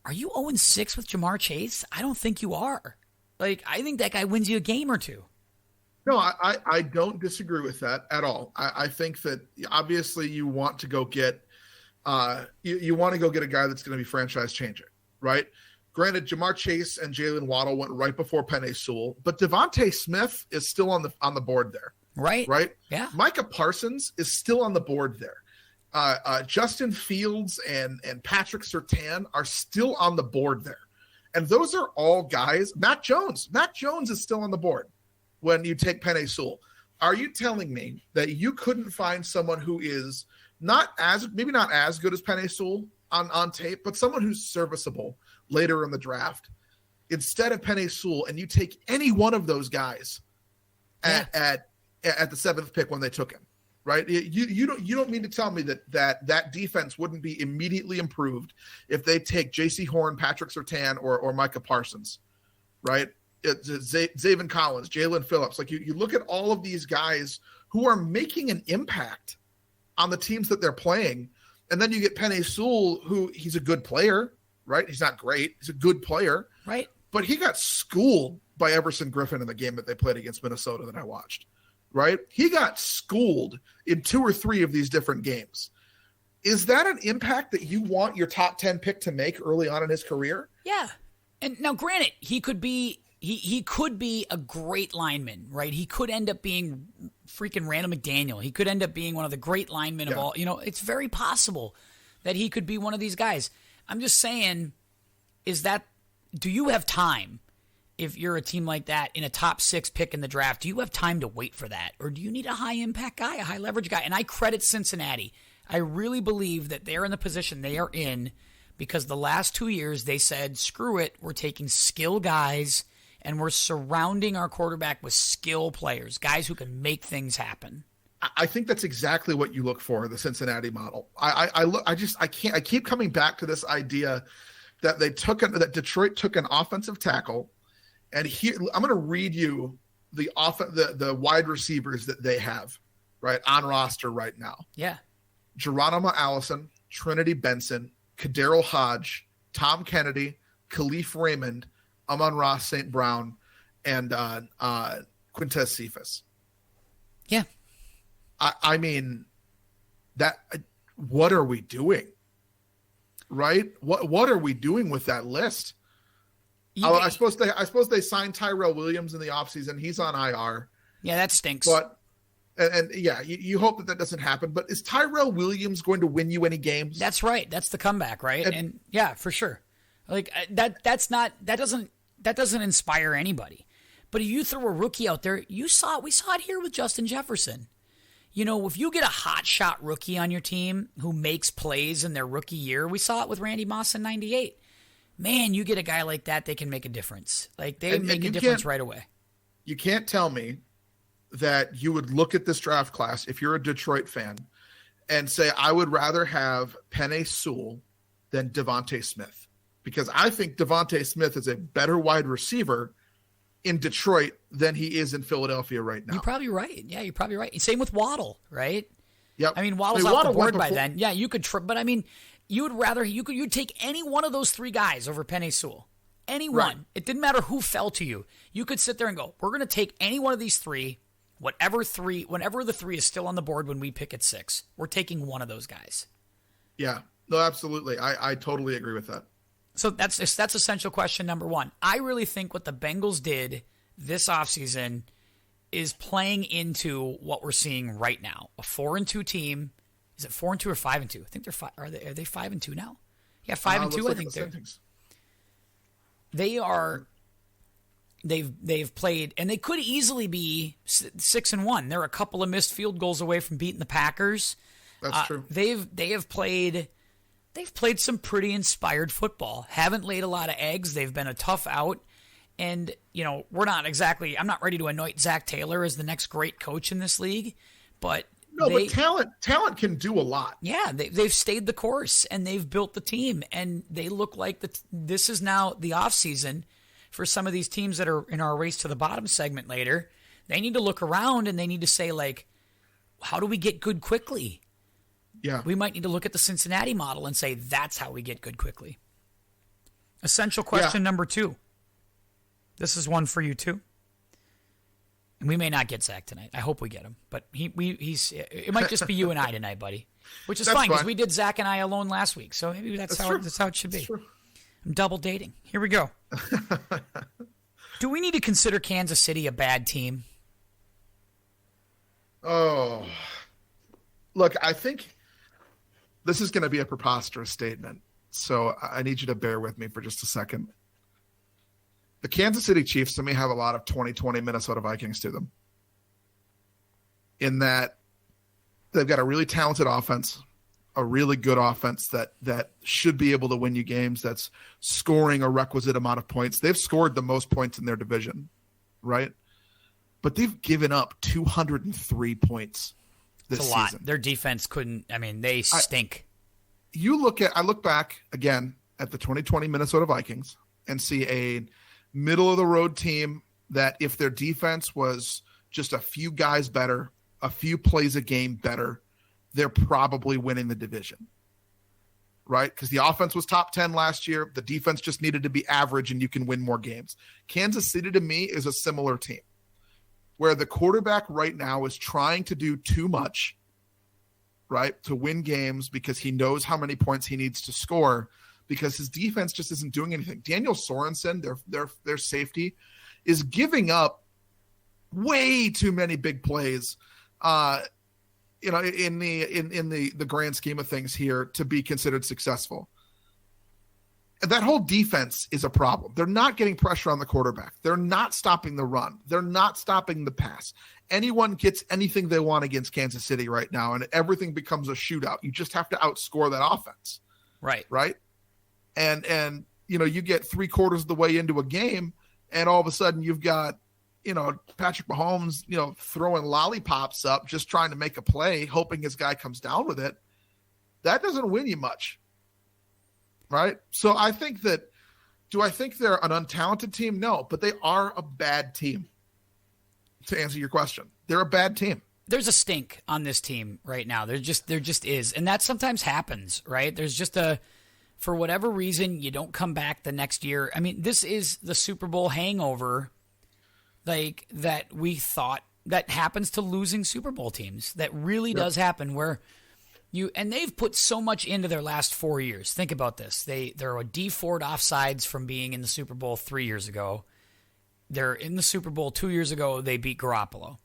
are you 0-6 with Jamar Chase? I don't think you are. Like, I think that guy wins you a game or two. No, I don't disagree with that at all. I think that obviously you want to go get you want to go get a guy that's going to be franchise changing, right? Granted, Jamar Chase and Jalen Waddle went right before Penei Sewell, but Devontae Smith is still on the board there. Right. Yeah. Micah Parsons is still on the board there. Justin Fields and Patrick Surtain are still on the board there. And those are all guys. Matt Jones is still on the board. when you take Penei Sewell. Are you telling me that you couldn't find someone who is maybe not as good as Penei Sewell on tape, but someone who's serviceable later in the draft instead of Penei Sewell, and you take any one of those guys at the 7th pick when they took him, right? You don't mean to tell me that defense wouldn't be immediately improved if they take J.C. Horn, Patrick Surtain, or Micah Parsons, right? Zaven Collins, Jalen Phillips. Like you look at all of these guys who are making an impact on the teams that they're playing, and then you get Penei Sewell, who he's a good player, right? He's not great. He's a good player, right? But he got schooled by Everson Griffin in the game that they played against Minnesota that I watched, right? He got schooled in 2 or 3 of these different games. Is that an impact that you want your top 10 pick to make early on in his career? Yeah. And now granted, he could be a great lineman, right? He could end up being freaking Randall McDaniel. He could end up being one of the great linemen of all. It's very possible that he could be one of these guys. I'm just saying, do you have time if you're a team like that in a top 6 pick in the draft? Do you have time to wait for that? Or do you need a high impact guy, a high leverage guy? And I credit Cincinnati. I really believe that they're in the position they are in because the last 2 years they said, screw it, we're taking skill guys and we're surrounding our quarterback with skill players, guys who can make things happen. I think that's exactly what you look for in the Cincinnati model. I keep coming back to this idea that that Detroit took an offensive tackle, and here I'm going to read you the wide receivers that they have right on roster right now. Yeah, Geronimo Allison, Trinity Benson, Kadero Hodge, Tom Kennedy, Khalif Raymond, Amon-Ra St. Brown, and Quintez Cephas. Yeah. I mean, what are we doing? Right? What are we doing with that list? I suppose they signed Tyrell Williams in the offseason. He's on IR. Yeah, that stinks. But you hope that doesn't happen. But is Tyrell Williams going to win you any games? That's right. That's the comeback, right? And yeah, for sure. Like that doesn't inspire anybody. But if you throw a rookie out there, we saw it here with Justin Jefferson. If you get a hot shot rookie on your team who makes plays in their rookie year, we saw it with Randy Moss in 98. Man, you get a guy like that, they can make a difference. Like they make a difference right away. You can't tell me that you would look at this draft class if you're a Detroit fan and say, I would rather have Penei Sewell than Devontae Smith. Because I think Devontae Smith is a better wide receiver in Detroit than he is in Philadelphia right now. You're probably right. Yeah, you're probably right. Same with Waddle, right? Yep. I mean, Waddle's off the board by then. Yeah, you could but I mean, you'd take any one of those 3 guys over Penei Sewell. Any one. Right. It didn't matter who fell to you. You could sit there and go, we're going to take any one of these 3, whenever the 3 is still on the board when we pick at 6. We're taking one of those guys. Yeah. No, absolutely. I totally agree with that. So that's essential question number 1. I really think what the Bengals did this offseason is playing into what we're seeing right now. A 4-2 team. Is it 4-2 or 5-2? I think they're 5. Are they 5-2 now? Yeah, 5-2. I think they are. They've played, and they could easily be 6-1. They're a couple of missed field goals away from beating the Packers. That's true. They've played some pretty inspired football. Haven't laid a lot of eggs. They've been a tough out. And, I'm not ready to anoint Zach Taylor as the next great coach in this league. But but talent can do a lot. Yeah, they've stayed the course, and they've built the team. And they look like this is now the offseason for some of these teams that are in our race to the bottom segment later. They need to look around, and they need to say, like, how do we get good quickly? Yeah. We might need to look at the Cincinnati model and say that's how we get good quickly. Essential question number 2. This is one for you too. And we may not get Zach tonight. I hope we get him. But it might just be you and I tonight, buddy. Which is fine because we did Zach and I alone last week. So maybe that's how it should be. I'm double dating. Here we go. Do we need to consider Kansas City a bad team? Oh. Look, I think this is going to be a preposterous statement, so I need you to bear with me for just a second. The Kansas City Chiefs, to me, have a lot of 2020 Minnesota Vikings to them. In that they've got a really talented offense, a really good offense that should be able to win you games, that's scoring a requisite amount of points. They've scored the most points in their division, right? But they've given up 203 points this season. It's a lot. Their defense couldn't – I mean, they stink. I look back, again, at the 2020 Minnesota Vikings and see a middle-of-the-road team that if their defense was just a few guys better, a few plays a game better, they're probably winning the division, right? Because the offense was top 10 last year. The defense just needed to be average, and you can win more games. Kansas City, to me, is a similar team where the quarterback right now is trying to do too much, right, to win games because he knows how many points he needs to score because his defense just isn't doing anything. Daniel Sorensen, their safety, is giving up way too many big plays in the grand scheme of things here to be considered successful. And that whole defense is a problem. They're not getting pressure on the quarterback. They're not stopping the run. They're not stopping the pass. Anyone gets anything they want against Kansas City right now, and everything becomes a shootout. You just have to outscore that offense. Right. Right? And you get 3/4 of the way into a game, and all of a sudden you've got Patrick Mahomes, throwing lollipops up, just trying to make a play, hoping his guy comes down with it. That doesn't win you much. Right? So I think do I think they're an untalented team? No, but they are a bad team. To answer your question, they're a bad team. There's a stink on this team right now. There just is. And that sometimes happens, right? There's just for whatever reason, you don't come back the next year. I mean, this is the Super Bowl hangover, like that we thought that happens to losing Super Bowl teams. That really does happen where and they've put so much into their last 4 years. Think about this. They're a D4'd offsides from being in the Super Bowl 3 years ago. They're in the Super Bowl 2 years ago. They beat Garoppolo.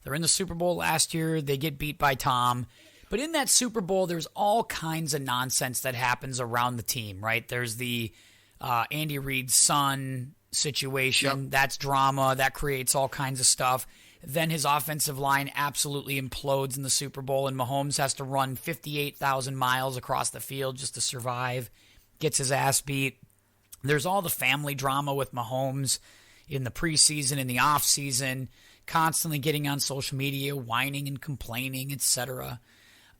They're in the Super Bowl last year. They get beat by Tom. But in that Super Bowl, there's all kinds of nonsense that happens around the team, right? There's the Andy Reid's son situation. Yep. That's drama. That creates all kinds of stuff. Then his offensive line absolutely implodes in the Super Bowl, and Mahomes has to run 58,000 miles across the field just to survive, gets his ass beat. There's all the family drama with Mahomes in the preseason, in the offseason, constantly getting on social media, whining and complaining, etc.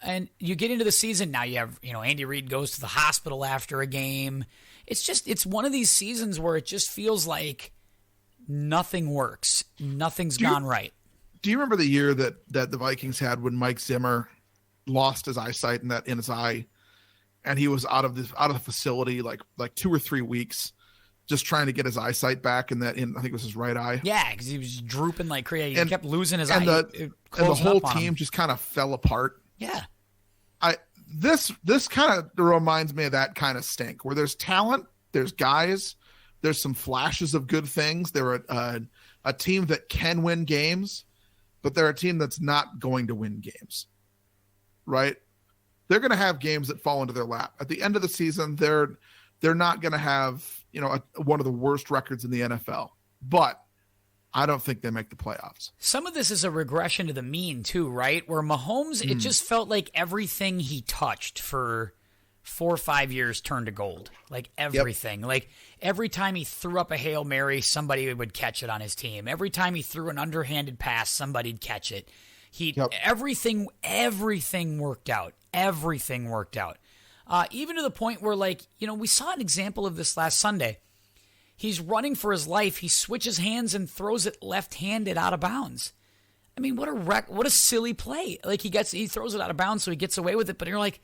And you get into the season, now you have, Andy Reid goes to the hospital after a game. It's one of these seasons where it just feels like nothing works. Nothing's gone right. Do you remember the year that the Vikings had when Mike Zimmer lost his eyesight in his eye, and he was out of the facility like 2 or 3 weeks, just trying to get his eyesight back, I think it was his right eye. Yeah, because he was drooping like crazy. He kept losing his eye. And the whole team just kind of fell apart. Yeah. This kind of reminds me of that kind of stink where there's talent, there's guys, there's some flashes of good things. They're a team that can win games, but they're a team that's not going to win games, right? They're going to have games that fall into their lap. At the end of the season, they're not going to have one of the worst records in the NFL, but I don't think they make the playoffs. Some of this is a regression to the mean too, right? Where Mahomes, it just felt like everything he touched for 4 or 5 years turned to gold. Like everything. Yep. Like every time he threw up a Hail Mary, somebody would catch it on his team. Every time he threw an underhanded pass, somebody'd catch it. Everything worked out. Everything worked out. Even to the point where, we saw an example of this last Sunday. He's running for his life. He switches hands and throws it left-handed out of bounds. I mean, what a silly play. Like he throws it out of bounds so he gets away with it, but you're like,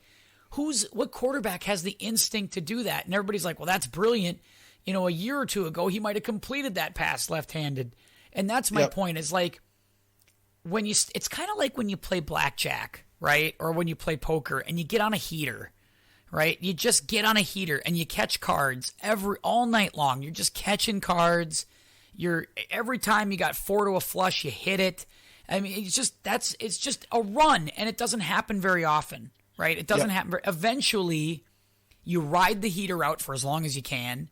what quarterback has the instinct to do that? And everybody's like, well, that's brilliant. A year or two ago, he might have completed that pass left-handed. And that's my point is like, it's kind of like when you play blackjack, right? Or when you play poker and you get on a heater. Right? You just get on a heater and you catch cards all night long. You're just catching cards. Every time you got 4 to a flush, you hit it. I mean, it's just a run, and it doesn't happen very often, right? It doesn't happen. Eventually, you ride the heater out for as long as you can,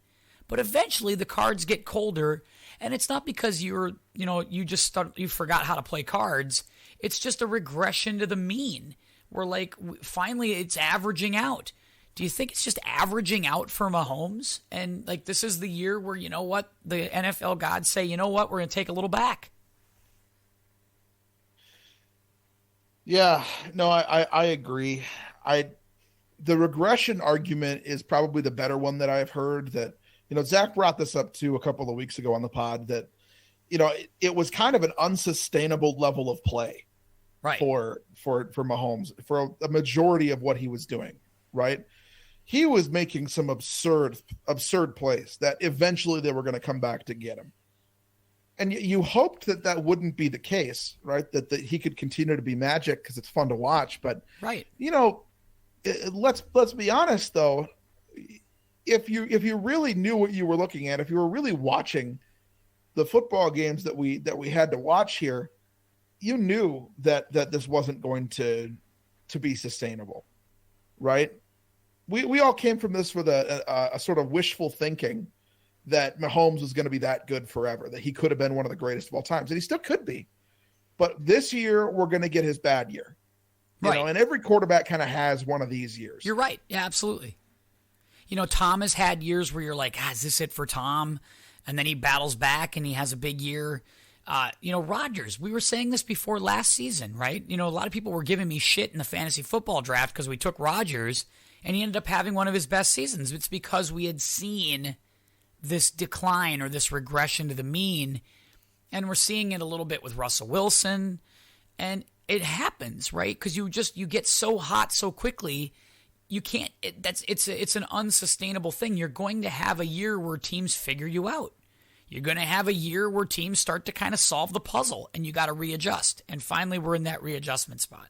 But eventually the cards get colder, and it's not because you forgot how to play cards. It's just a regression to the mean. We're like, finally it's averaging out. Do you think it's just averaging out for Mahomes? And like, this is the year where, you know what, the NFL gods say, you know what, we're going to take a little back. Yeah, no, I agree. The regression argument is probably the better one that I've heard. That, Zach brought this up too a couple of weeks ago on the pod, that, it was kind of an unsustainable level of play, right, for Mahomes for a majority of what he was doing, right? He was making some absurd plays that eventually they were going to come back to get him. And you hoped that wouldn't be the case, right? That he could continue to be magic because it's fun to watch. But, right, let's be honest though. If you really knew what you were looking at, if you were really watching the football games that we had to watch here, you knew that this wasn't going to be sustainable, right? We all came from this with a sort of wishful thinking that Mahomes was going to be that good forever, that he could have been one of the greatest of all times, and he still could be. But this year, we're going to get his bad year. Right. And every quarterback kind of has one of these years. You're right. Yeah, absolutely. Tom has had years where you're like, is this it for Tom? And then he battles back and he has a big year. Rodgers, we were saying this before last season, right? A lot of people were giving me shit in the fantasy football draft because we took Rodgers, and he ended up having one of his best seasons. It's because we had seen this decline or this regression to the mean, and we're seeing it a little bit with Russell Wilson, and it happens, right? Because you get so hot so quickly, you can't. It's an unsustainable thing. You're going to have a year where teams figure you out. You're going to have a year where teams start to kind of solve the puzzle, and you got to readjust. And finally, we're in that readjustment spot.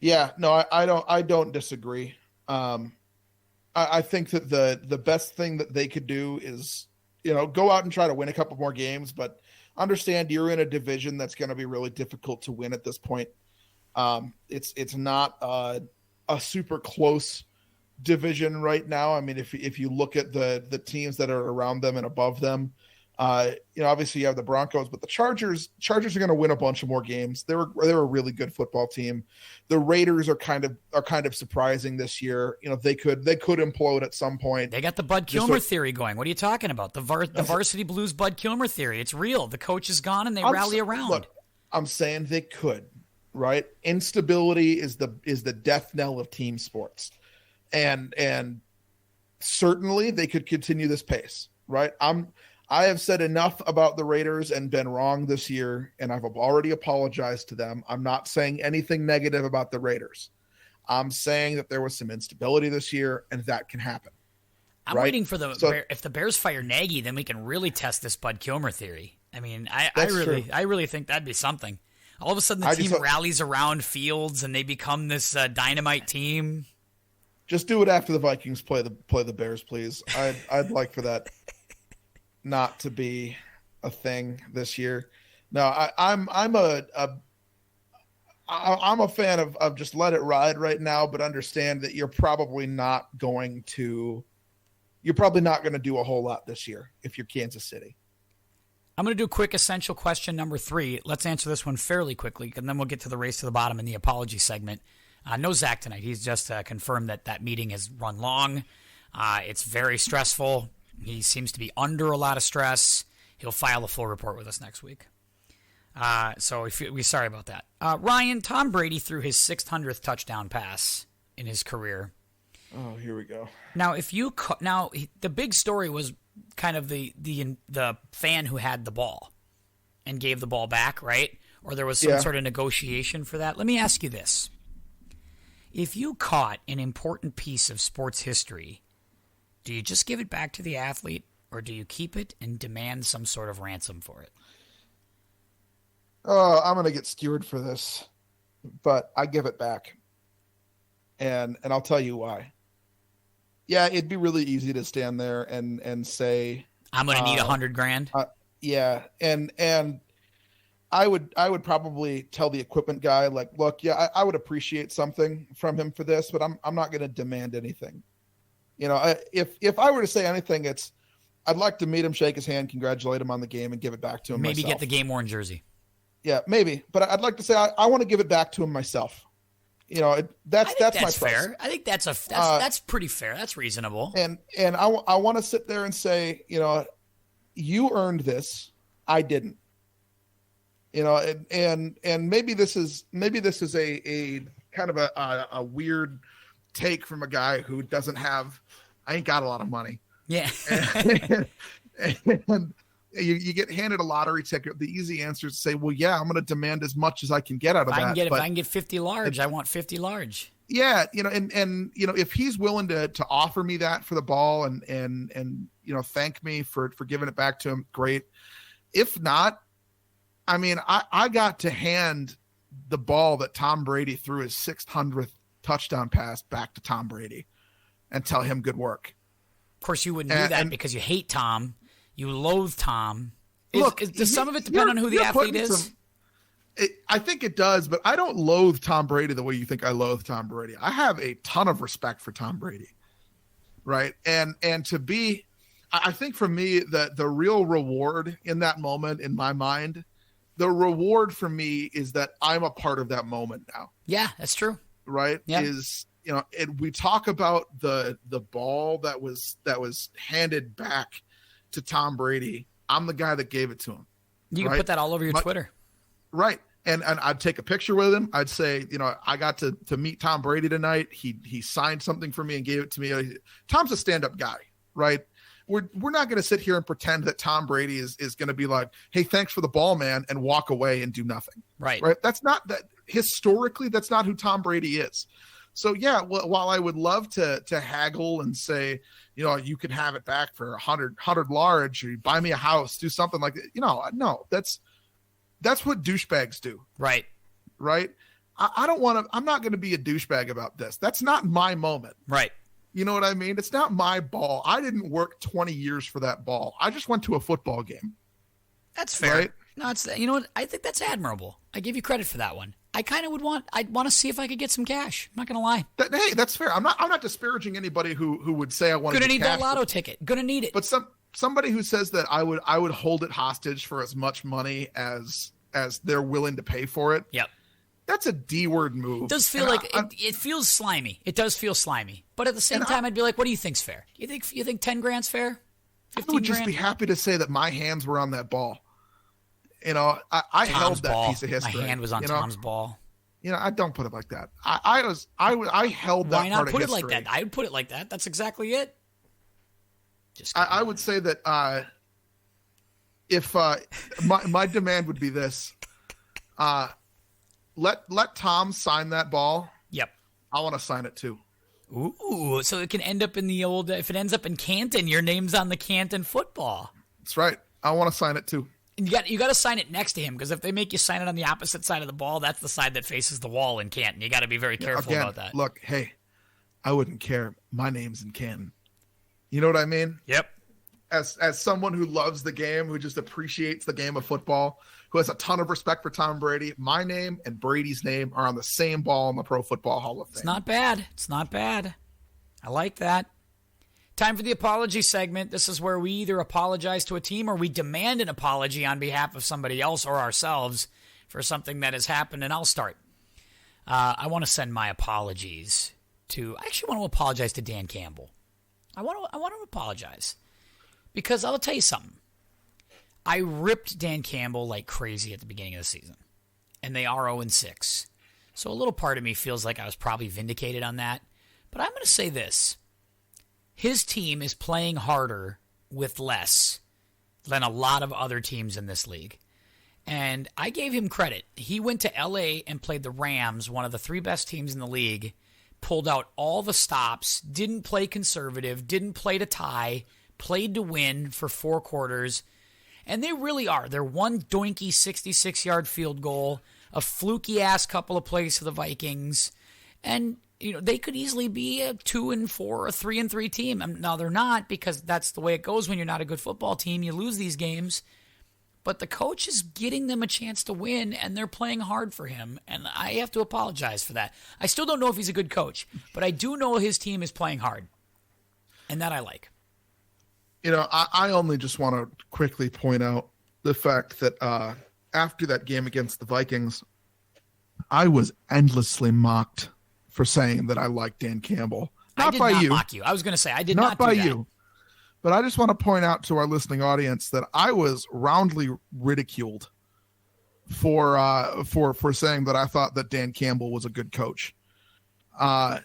Yeah, no, I don't disagree. I think that the best thing that they could do is, go out and try to win a couple more games, but understand you're in a division that's going to be really difficult to win at this point. It's not a super close division right now. I mean, if you look at the teams that are around them and above them, obviously you have the Broncos, but the Chargers are going to win a bunch of more games. They're a really good football team. The Raiders are kind of surprising this year. They could implode at some point. They got the Bud Kilmer theory going. What are you talking about? The Varsity Blues Bud Kilmer theory. It's real. The coach is gone and they rally around. Look, I'm saying they could, right? Instability is the death knell of team sports. And certainly they could continue this pace, right? I have said enough about the Raiders and been wrong this year, and I've already apologized to them. I'm not saying anything negative about the Raiders. I'm saying that there was some instability this year, and that can happen. I'm waiting for if the Bears fire Nagy, then we can really test this Bud Kilmer theory. I mean, I really think that'd be something. All of a sudden, the team rallies around Fields, and they become this dynamite team. Just do it after the Vikings play the Bears, please. I'd like for that not to be a thing this year. No, I'm a fan of just let it ride right now, but understand that you're probably not going to do a whole lot this year if you're Kansas City. I'm going to do a quick essential question number 3. Let's answer this one fairly quickly, and then we'll get to the race to the bottom in the apology segment. No Zach tonight. He's just confirmed that meeting has run long. It's very stressful. He seems to be under a lot of stress. He'll file a full report with us next week. So we're sorry about that. Ryan, Tom Brady threw his 600th touchdown pass in his career. Oh, here we go. Now, the big story was kind of the fan who had the ball and gave the ball back, right? Or there was some sort of negotiation for that. Let me ask you this. If you caught an important piece of sports history, do you just give it back to the athlete, or do you keep it and demand some sort of ransom for it? Oh, I'm going to get skewered for this, but I give it back. And I'll tell you why. Yeah, it'd be really easy to stand there and say, I'm going to need $100,000. Yeah. And I would probably tell the equipment guy, like, look, I would appreciate something from him for this, but I'm not going to demand anything. If I were to say anything, it's I'd like to meet him, shake his hand, congratulate him on the game, and give it back to him. Maybe myself. get the game worn jersey. Yeah, maybe. But I'd like to say I want to give it back to him myself. That's my fair. I think that's pretty fair. That's reasonable. And I want to sit there and say, you earned this. I didn't. And maybe this is a kind of a weird take from a guy who I ain't got a lot of money. Yeah. And you get handed a lottery ticket. The easy answer is to say, well, yeah, I'm going to demand as much as I can get out of that. If I can get 50 large, I want 50 large. Yeah. And if he's willing to offer me that for the ball and thank me for giving it back to him, great. If not, I mean, I got to hand the ball that Tom Brady threw his 600th touchdown pass back to Tom Brady and tell him good work. Of course, you wouldn't do that because you hate Tom. You loathe Tom. Does some of it depend on who the athlete is? I think it does, but I don't loathe Tom Brady the way you think I loathe Tom Brady. I have a ton of respect for Tom Brady, right? And I think for me, the real reward in that moment in my mind, the reward for me is that I'm a part of that moment now. Yeah, that's true. Right? Yeah. And we talk about the ball that was handed back to Tom Brady. I'm the guy that gave it to him. You can put that all over your Twitter. Right. And I'd take a picture with him. I'd say, I got to meet Tom Brady tonight. He signed something for me and gave it to me. Tom's a stand-up guy, right? We're not going to sit here and pretend that Tom Brady is going to be like, hey, thanks for the ball, man, and walk away and do nothing. Right. That's not that. Historically, that's not who Tom Brady is. So yeah, while I would love to haggle and say, you can have it back for 100 large, or you buy me a house, do something like that. No, that's what douchebags do. Right. Right. I'm not going to be a douchebag about this. That's not my moment. Right. You know what I mean? It's not my ball. I didn't work 20 years for that ball. I just went to a football game. That's fair. Right? No, you know what? I think that's admirable. I give you credit for that one. I kind of I'd want to see if I could get some cash. I'm not going to lie. Hey, that's fair. I'm not disparaging anybody who would say I want to Gonna need that lotto ticket. Gonna need it. But somebody who says that I would hold it hostage for as much money as they're willing to pay for it. Yep. That's a D-word move. It does feel it feels slimy. It does feel slimy. But at the same time, I'd be like, what do you think's fair? You think 10 grand's fair? I would just be happy to say that my hands were on that ball. I held that piece of history. My hand was on Tom's ball. I don't put it like that. I held that. Why not part put of it history. like that? I would put it like that. That's exactly it. I would say that if my demand would be this, let Tom sign that ball. Yep. I want to sign it too. Ooh, so it can end up in the old. If it ends up in Canton, your name's on the Canton football. That's right. I want to sign it too. And you got to sign it next to him, because if they make you sign it on the opposite side of the ball, that's the side that faces the wall in Canton. You got to be very careful about that. Look, hey, I wouldn't care. My name's in Canton. You know what I mean? Yep. As someone who loves the game, who just appreciates the game of football, who has a ton of respect for Tom Brady, my name and Brady's name are on the same ball in the Pro Football Hall of Fame. It's not bad. It's not bad. I like that. Time for the apology segment. This is where we either apologize to a team or we demand an apology on behalf of somebody else or ourselves for something that has happened. And I'll start. I want to send my apologies to. I actually want to apologize to Dan Campbell. I want to apologize because I'll tell you something. I ripped Dan Campbell like crazy at the beginning of the season, and they are 0-6. So a little part of me feels like I was probably vindicated on that. But I'm going to say this. His team is playing harder with less than a lot of other teams in this league. And I gave him credit. He went to L.A. and played the Rams, one of the 3 best teams in the league, pulled out all the stops, didn't play conservative, didn't play to tie, played to win for 4 quarters. And they really are. They're one doinky 66-yard field goal, a fluky-ass couple of plays to the Vikings, and they could easily be a 2-4 or 3-3 team. Now they're not, because that's the way it goes when you're not a good football team. You lose these games. But the coach is getting them a chance to win, and they're playing hard for him. And I have to apologize for that. I still don't know if he's a good coach, but I do know his team is playing hard. And that I like. I only just want to quickly point out the fact that after that game against the Vikings, I was endlessly mocked for saying that I like Dan Campbell. I did not mock you. I was going to say, I did not do that. Not by you. But I just want to point out to our listening audience that I was roundly ridiculed for saying that I thought that Dan Campbell was a good coach. And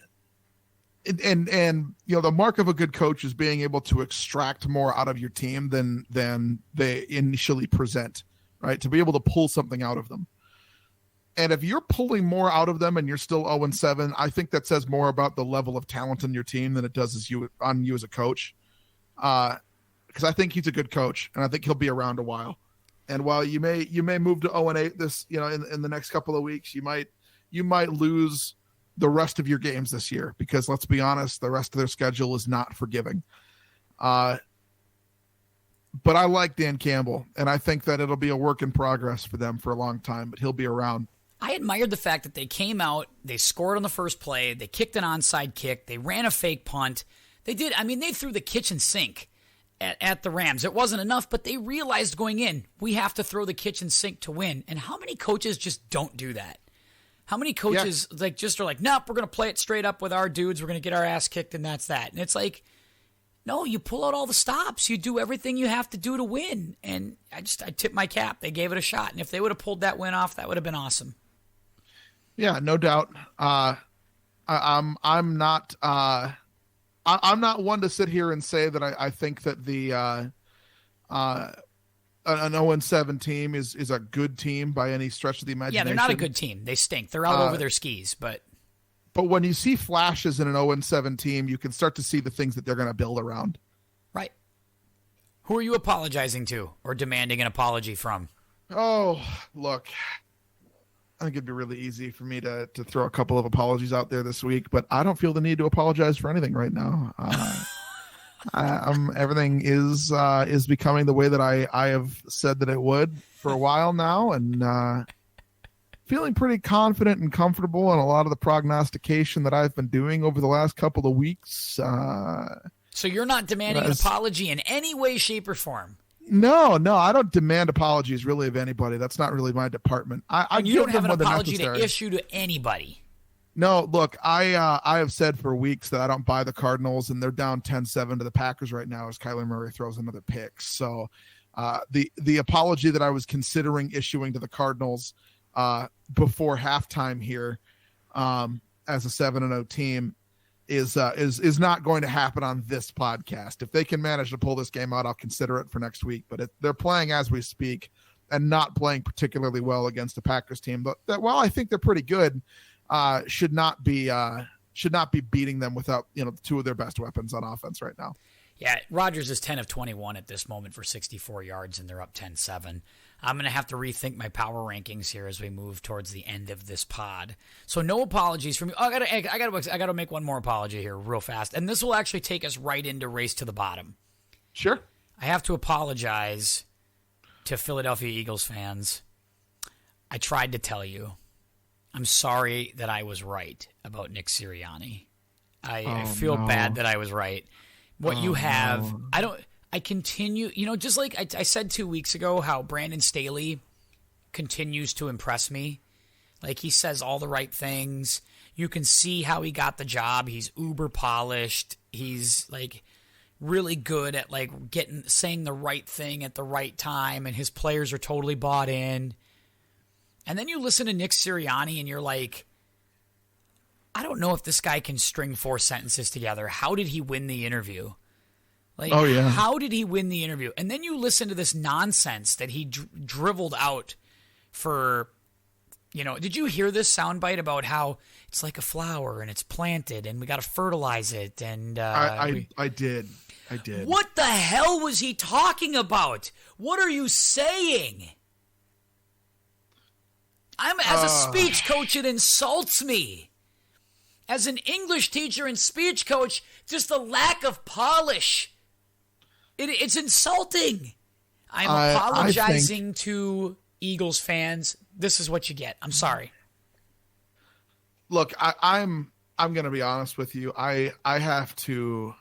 the mark of a good coach is being able to extract more out of your team than they initially present, right? To be able to pull something out of them. And if you're pulling more out of them and you're still 0-7, I think that says more about the level of talent in your team than it does on you as a coach. Because I think he's a good coach, and I think he'll be around a while. And while you may move to 0-8 this, in the next couple of weeks, you might lose the rest of your games this year, because let's be honest, the rest of their schedule is not forgiving. But I like Dan Campbell, and I think that it'll be a work in progress for them for a long time, but he'll be around. I admired the fact that they came out, they scored on the first play, they kicked an onside kick, they ran a fake punt. They threw the kitchen sink at the Rams. It wasn't enough, but they realized going in, we have to throw the kitchen sink to win. And how many coaches just don't do that? How many coaches just are like, nope, we're going to play it straight up with our dudes. We're going to get our ass kicked, and that's that. And it's like, no, you pull out all the stops. You do everything you have to do to win. And I tip my cap. They gave it a shot. And if they would have pulled that win off, that would have been awesome. Yeah, no doubt. I'm not one to sit here and say that I think that an 0-7 team is a good team by any stretch of the imagination. Yeah, they're not a good team. They stink. They're out over their skis. But when you see flashes in an 0-7 team, you can start to see the things that they're going to build around. Right. Who are you apologizing to or demanding an apology from? Oh, look. I think it'd be really easy for me to throw a couple of apologies out there this week, but I don't feel the need to apologize for anything right now. Everything is becoming the way that I have said that it would for a while now, and feeling pretty confident and comfortable in a lot of the prognostication that I've been doing over the last couple of weeks. So you're not demanding an apology in any way, shape, or form? No, I don't demand apologies really of anybody. That's not really my department. You don't have an apology to issue to anybody. No, look, I have said for weeks that I don't buy the Cardinals, and they're down 10-7 to the Packers right now as Kyler Murray throws another pick. So the apology that I was considering issuing to the Cardinals before halftime here as a 7-0 team is not going to happen on this podcast. If they can manage to pull this game out, I'll consider it for next week. But they're playing as we speak and not playing particularly well against the Packers team. But while I think they're pretty good, should not be beating them without two of their best weapons on offense right now. Yeah, Rodgers is 10 of 21 at this moment for 64 yards, and they're up 10-7. I'm going to have to rethink my power rankings here as we move towards the end of this pod. So no apologies from me. Oh, I got to make one more apology here real fast, and this will actually take us right into Race to the Bottom. Sure. I have to apologize to Philadelphia Eagles fans. I tried to tell you. I'm sorry that I was right about Nick Sirianni. I feel bad that I was right. What you have, no. I continue, just like I said 2 weeks ago, how Brandon Staley continues to impress me. Like, he says all the right things. You can see how he got the job. He's uber polished. He's like really good at like saying the right thing at the right time, and his players are totally bought in. And then you listen to Nick Sirianni and you're like, I don't know if this guy can string 4 sentences together. How did he win the interview? Like, how did he win the interview? And then you listen to this nonsense that he dribbled out for, did you hear this soundbite about how it's like a flower and it's planted and we got to fertilize it? And I did. What the hell was he talking about? What are you saying? As a speech coach, it insults me. As an English teacher and speech coach, just the lack of polish. It's insulting. I'm apologizing to Eagles fans. This is what you get. I'm sorry. Look, I'm going to be honest with you. I have to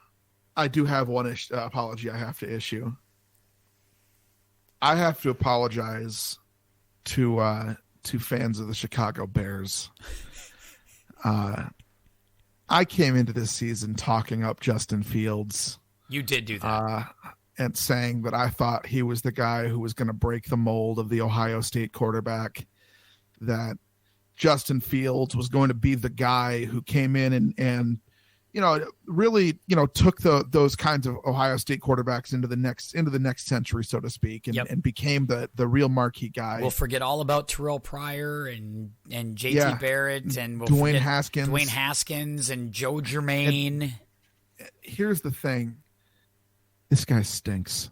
I do have one apology I have to issue. I have to apologize to fans of the Chicago Bears. I came into this season talking up Justin Fields. You did do that. And saying that I thought he was the guy who was going to break the mold of the Ohio State quarterback, that Justin Fields was going to be the guy who came in and really, took those kinds of Ohio State quarterbacks into the next century, so to speak, and became the real marquee guy. We'll forget all about Terrell Pryor and JT Barrett and Dwayne Haskins and Joe Germain. And here's the thing. This guy stinks.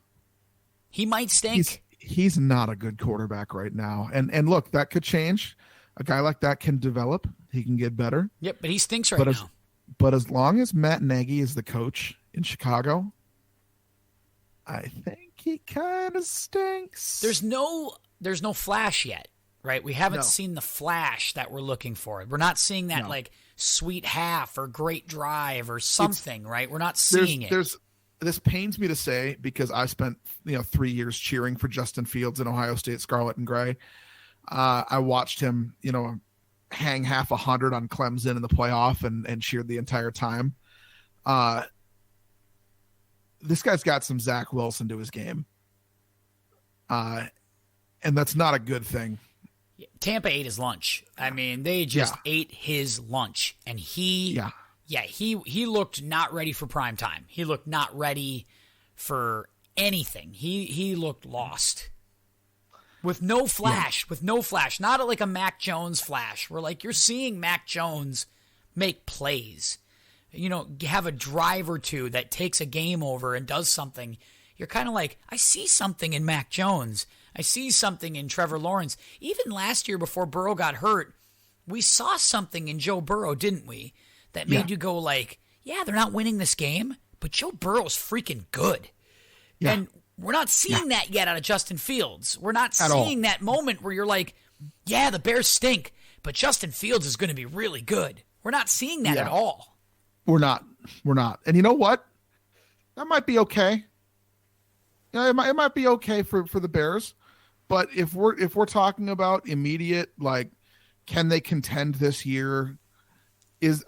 He might stink. He's not a good quarterback right now. And look, that could change. A guy like that can develop. He can get better. Yep, but he stinks right now. But as long as Matt Nagy is the coach in Chicago, I think he kind of stinks. There's no flash yet, right? We haven't seen the flash that we're looking for. We're not seeing that like sweet half or great drive or something, right? We're not seeing it. This pains me to say because I spent 3 years cheering for Justin Fields in Ohio State Scarlet and Gray. I watched him, hang half 100 on Clemson in the playoff and cheered the entire time. This guy's got some Zach Wilson to his game. And that's not a good thing. Tampa ate his lunch. I mean, they just ate his lunch, and he looked not ready for prime time. He looked not ready for anything. He looked lost. With no flash, not like a Mac Jones flash. Where like you're seeing Mac Jones make plays, have a drive or two that takes a game over and does something. You're kind of like, I see something in Mac Jones. I see something in Trevor Lawrence. Even last year before Burrow got hurt, we saw something in Joe Burrow, didn't we? That made you go like, they're not winning this game, but Joe Burrow's freaking good. Yeah. And we're not seeing that yet out of Justin Fields. We're not seeing that moment where you're like, the Bears stink, but Justin Fields is going to be really good. We're not seeing that at all. We're not. And you know what? That might be okay. It might be okay for the Bears. But if we're talking about immediate, like, can they contend this year?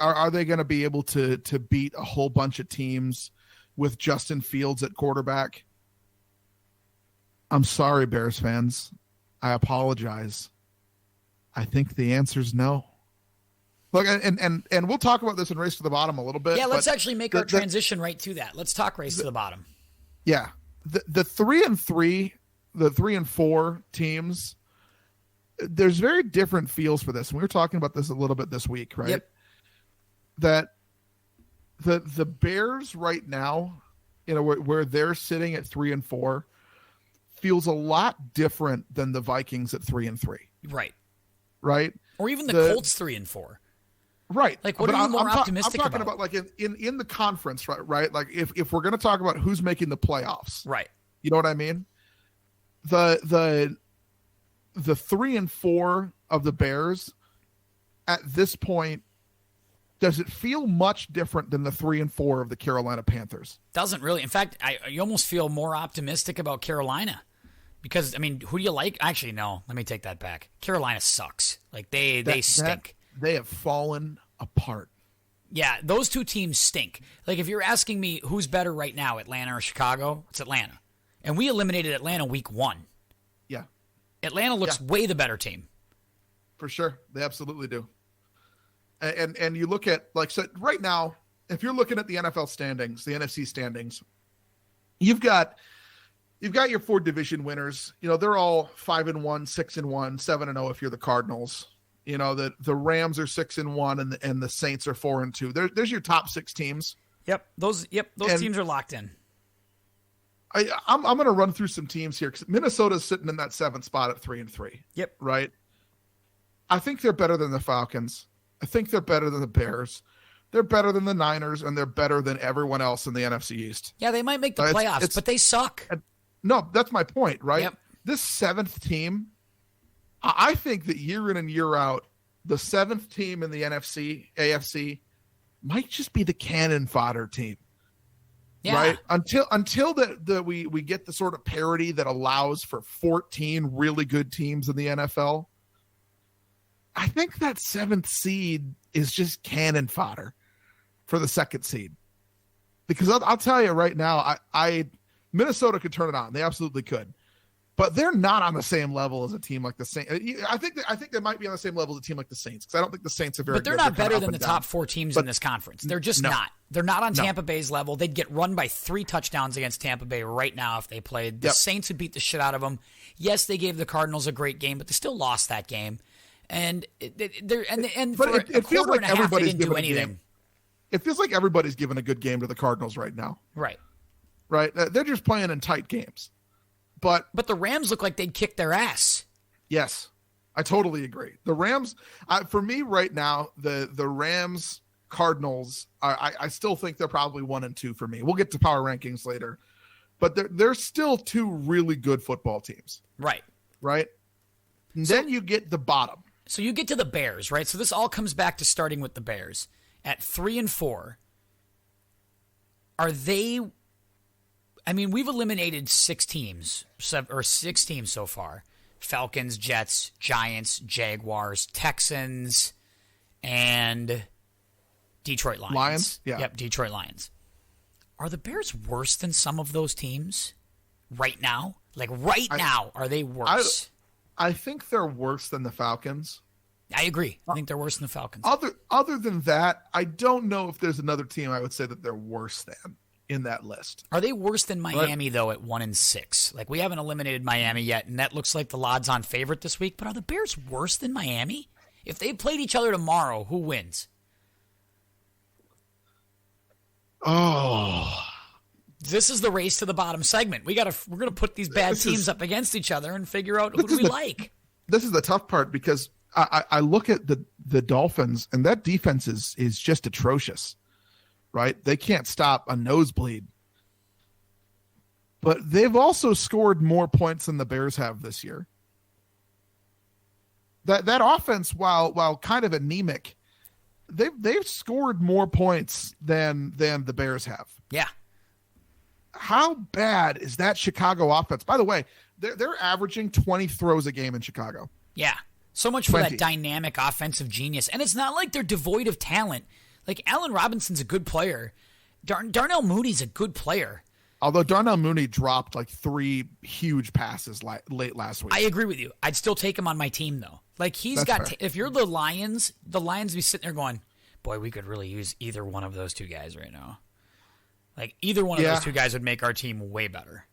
Are they going to be able to beat a whole bunch of teams with Justin Fields at quarterback? I'm sorry, Bears fans. I apologize. I think the answer is no. Look, and we'll talk about this in Race to the Bottom a little bit. Yeah, let's actually make our transition right to that. Let's talk Race to the Bottom. Yeah. The 3-3, the 3-4 teams, there's very different feels for this. We were talking about this a little bit this week, right? Yep. That the Bears right now, where they're sitting at 3-4, feels a lot different than the Vikings at 3-3. Right. Right. Or even the Colts 3-4. Right. Like, what are you more optimistic I'm talking about like in the conference, right? Like if we're going to talk about who's making the playoffs, right? You know what I mean? The 3-4 of the Bears at this point, does it feel much different than the 3-4 of the Carolina Panthers? Doesn't really. In fact, you almost feel more optimistic about Carolina because, I mean, who do you like? Actually, no. Let me take that back. Carolina sucks. Like they stink. They have fallen apart. Yeah, those two teams stink. Like if you're asking me who's better right now, Atlanta or Chicago, it's Atlanta. And we eliminated Atlanta week 1. Yeah. Atlanta looks way the better team. For sure. They absolutely do. And you look at, like, so right now, if you're looking at the NFL standings, the NFC standings, you've got your 4 division winners. They're all 5-1, 6-1, 7-0 if you're the Cardinals. The Rams are 6-1 and the Saints are 4-2. There's your top 6 teams. Yep. Those teams are locked in. I'm going to run through some teams here because Minnesota's sitting in that 7th spot at 3-3. Yep. Right. I think they're better than the Falcons. I think they're better than the Bears. They're better than the Niners, and they're better than everyone else in the NFC East. Yeah, they might make the playoffs, but they suck. No, that's my point, right? Yep. This 7th team, I think that year in and year out, the 7th team in the NFC, AFC, might just be the cannon fodder team. right? Until we get the sort of parity that allows for 14 really good teams in the NFL. I think that 7th seed is just cannon fodder for the 2nd seed. Because I'll tell you right now, Minnesota could turn it on. They absolutely could. But they're not on the same level as a team like the Saints. I think they might be on the same level as a team like the Saints, because I don't think the Saints are very good. But they're not better than the top 4 teams in this conference. They're just not. They're not on Tampa Bay's level. They'd get run by 3 touchdowns against Tampa Bay right now if they played. The Saints would beat the shit out of them. Yes, they gave the Cardinals a great game, but they still lost that game. And it feels like everybody's doing anything. It feels like everybody's giving a good game to the Cardinals right now. Right. They're just playing in tight games. But the Rams look like they'd kick their ass. Yes, I totally agree. The Rams, for me right now, the Rams Cardinals, I still think they're probably 1 and 2 for me. We'll get to power rankings later, but they're still 2 really good football teams. Right. And then you get the bottom. So you get to the Bears, right? So this all comes back to starting with the Bears at 3 and 4. Are they? I mean, we've eliminated 6 teams so far. Falcons, Jets, Giants, Jaguars, Texans, and Detroit Lions. Yeah. Yep, Detroit Lions. Are the Bears worse than some of those teams right now? Like now, are they worse? I think they're worse than the Falcons. I agree. I think they're worse than the Falcons. Other than that, I don't know if there's another team I would say that they're worse than in that list. Are they worse than Miami, though, at 1 and 6? Like, we haven't eliminated Miami yet, and that looks like the odds-on favorite this week. But are the Bears worse than Miami? If they played each other tomorrow, who wins? Oh, this is the race to the bottom segment. We're gonna put these bad teams up against each other and figure out who do we like. This is the tough part, because I look at the Dolphins, and that defense is just atrocious. Right? They can't stop a nosebleed. But they've also scored more points than the Bears have this year. That offense, while kind of anemic, they've scored more points than the Bears have. Yeah. How bad is that Chicago offense? By the way, they're averaging 20 throws a game in Chicago. Yeah. So much for that dynamic offensive genius. And it's not like they're devoid of talent. Like, Allen Robinson's a good player. Darnell Mooney's a good player. Although Darnell Mooney dropped like 3 huge passes late last week. I agree with you. I'd still take him on my team, though. Like, if you're the Lions be sitting there going, boy, we could really use either one of those 2 guys right now. Like, either one of those 2 guys would make our team way better.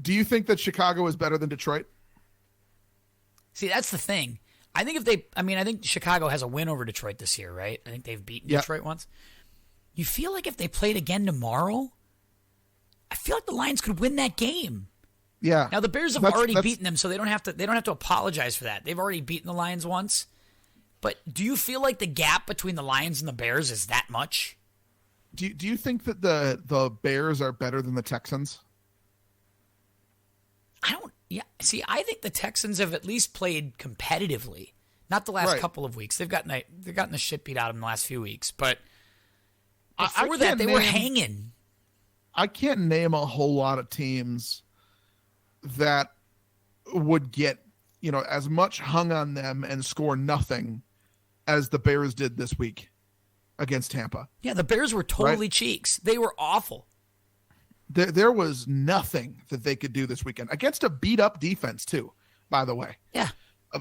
Do you think that Chicago is better than Detroit? See, that's the thing. I think Chicago has a win over Detroit this year, right? I think they've beaten Detroit once. You feel like if they played again tomorrow, I feel like the Lions could win that game. Yeah. Now the Bears have already beaten them, so they don't have to apologize for that. They've already beaten the Lions once. But do you feel like the gap between the Lions and the Bears is that much? Do you think that the Bears are better than the Texans? Yeah, see, I think the Texans have at least played competitively. Not the last couple of weeks. They've gotten the shit beat out of them the last few weeks. But before that, they were hanging. I can't name a whole lot of teams that would get as much hung on them and score nothing as the Bears did this week against Tampa. Yeah, the Bears were totally cheeks. They were awful. There was nothing that they could do this weekend against a beat-up defense, too, by the way. Yeah.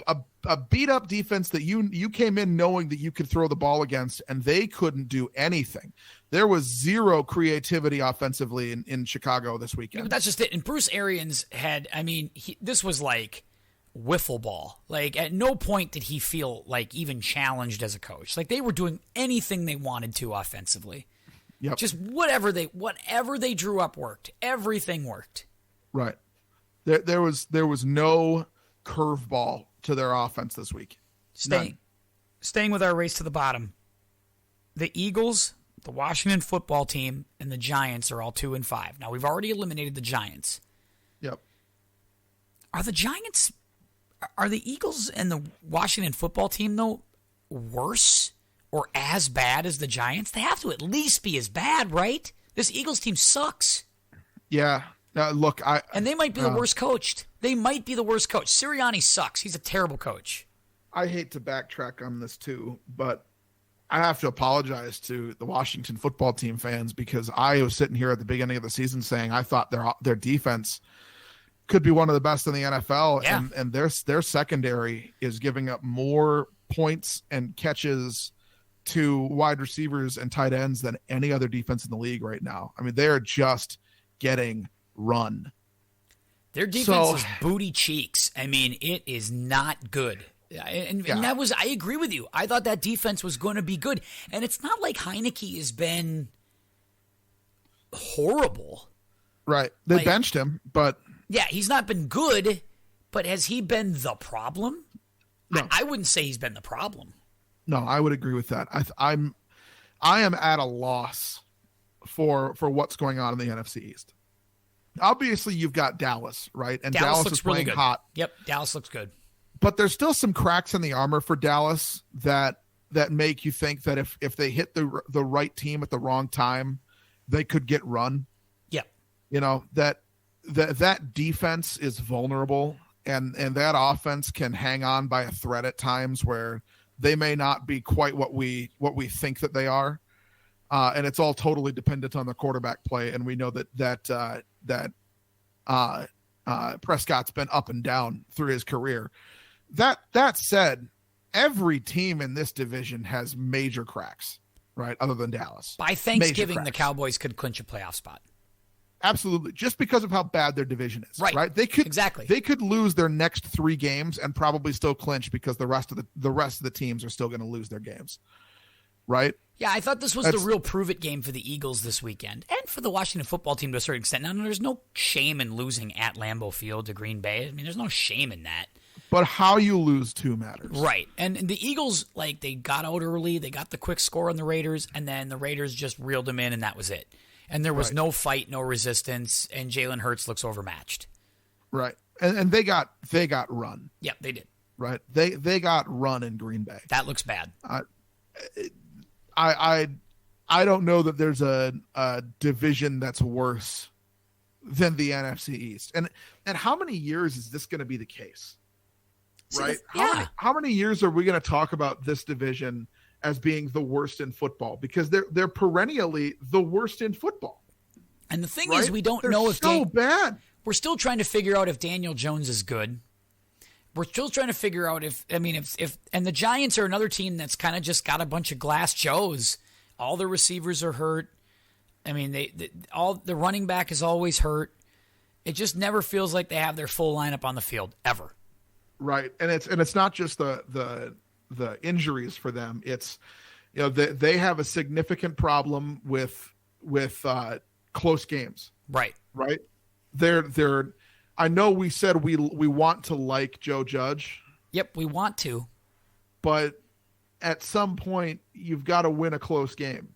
A beat-up defense that you came in knowing that you could throw the ball against, and they couldn't do anything. There was zero creativity offensively in Chicago this weekend. Yeah, but that's just it. And Bruce Arians had, this was like wiffle ball. Like, at no point did he feel like even challenged as a coach. Like, they were doing anything they wanted to offensively. Yep. Just whatever they drew up worked. Everything worked. Right. There was no curveball to their offense this week. Staying with our race to the bottom. The Eagles, the Washington football team, and the Giants are all 2 and 5. Now, we've already eliminated the Giants. Yep. Are the Eagles and the Washington football team, though, worse or as bad as the Giants? They have to at least be as bad, right? This Eagles team sucks. Yeah. Look, and they might be the worst coached. They might be the worst coach. Sirianni sucks. He's a terrible coach. I hate to backtrack on this too, but I have to apologize to the Washington football team fans because I was sitting here at the beginning of the season saying I thought their defense could be one of the best in the NFL, yeah. and their secondary is giving up more points and catches to wide receivers and tight ends than any other defense in the league right now. I mean, they are just getting run. Their defense is booty cheeks. I mean, it is not good. And that was, I agree with you. I thought that defense was going to be good. And it's not like Heineke has been horrible. Right. They benched him, but. Yeah, he's not been good, but has he been the problem? No. I wouldn't say he's been the problem. No, I would agree with that. I am at a loss for what's going on in the NFC East. Obviously, you've got Dallas, right? And Dallas is playing really hot. Yep, Dallas looks good. But there's still some cracks in the armor for Dallas that make you think that if they hit the right team at the wrong time, they could get run. Yeah. You know, that defense is vulnerable and that offense can hang on by a thread at times where they may not be quite what we think that they are. And it's all totally dependent on the quarterback play. And we know that Prescott's been up and down through his career. That said, every team in this division has major cracks, right? Other than Dallas. By Thanksgiving, the Cowboys could clinch a playoff spot. Absolutely. Just because of how bad their division is. Right. They could exactly. They could lose their next 3 games and probably still clinch because the rest of the teams are still going to lose their games. Right? Yeah, I thought this was the real prove-it game for the Eagles this weekend and for the Washington football team to a certain extent. Now, there's no shame in losing at Lambeau Field to Green Bay. I mean, there's no shame in that. But how you lose too matters. Right. And the Eagles, they got out early. They got the quick score on the Raiders, and then the Raiders just reeled them in, and that was it. And there was no fight, no resistance, and Jalen Hurts looks overmatched. Right. And they got run. Yeah, they did. Right. They got run in Green Bay. That looks bad. I don't know that there's a division that's worse than the NFC East. And how many years is this going to be the case? Right? How many years are we going to talk about this division as being the worst in football? Because they're perennially the worst in football. And the thing is, we don't know if so bad. We're still trying to figure out if Daniel Jones is good. We're still trying to figure out if and the Giants are another team that's kind of just got a bunch of glass Joes. All the receivers are hurt. I mean, all the running back is always hurt. It just never feels like they have their full lineup on the field ever. Right, and it's not just the injuries for them. It's they have a significant problem with close games. Right. They're. I know we said we want to like Joe Judge. Yep, we want to. But at some point, you've got to win a close game.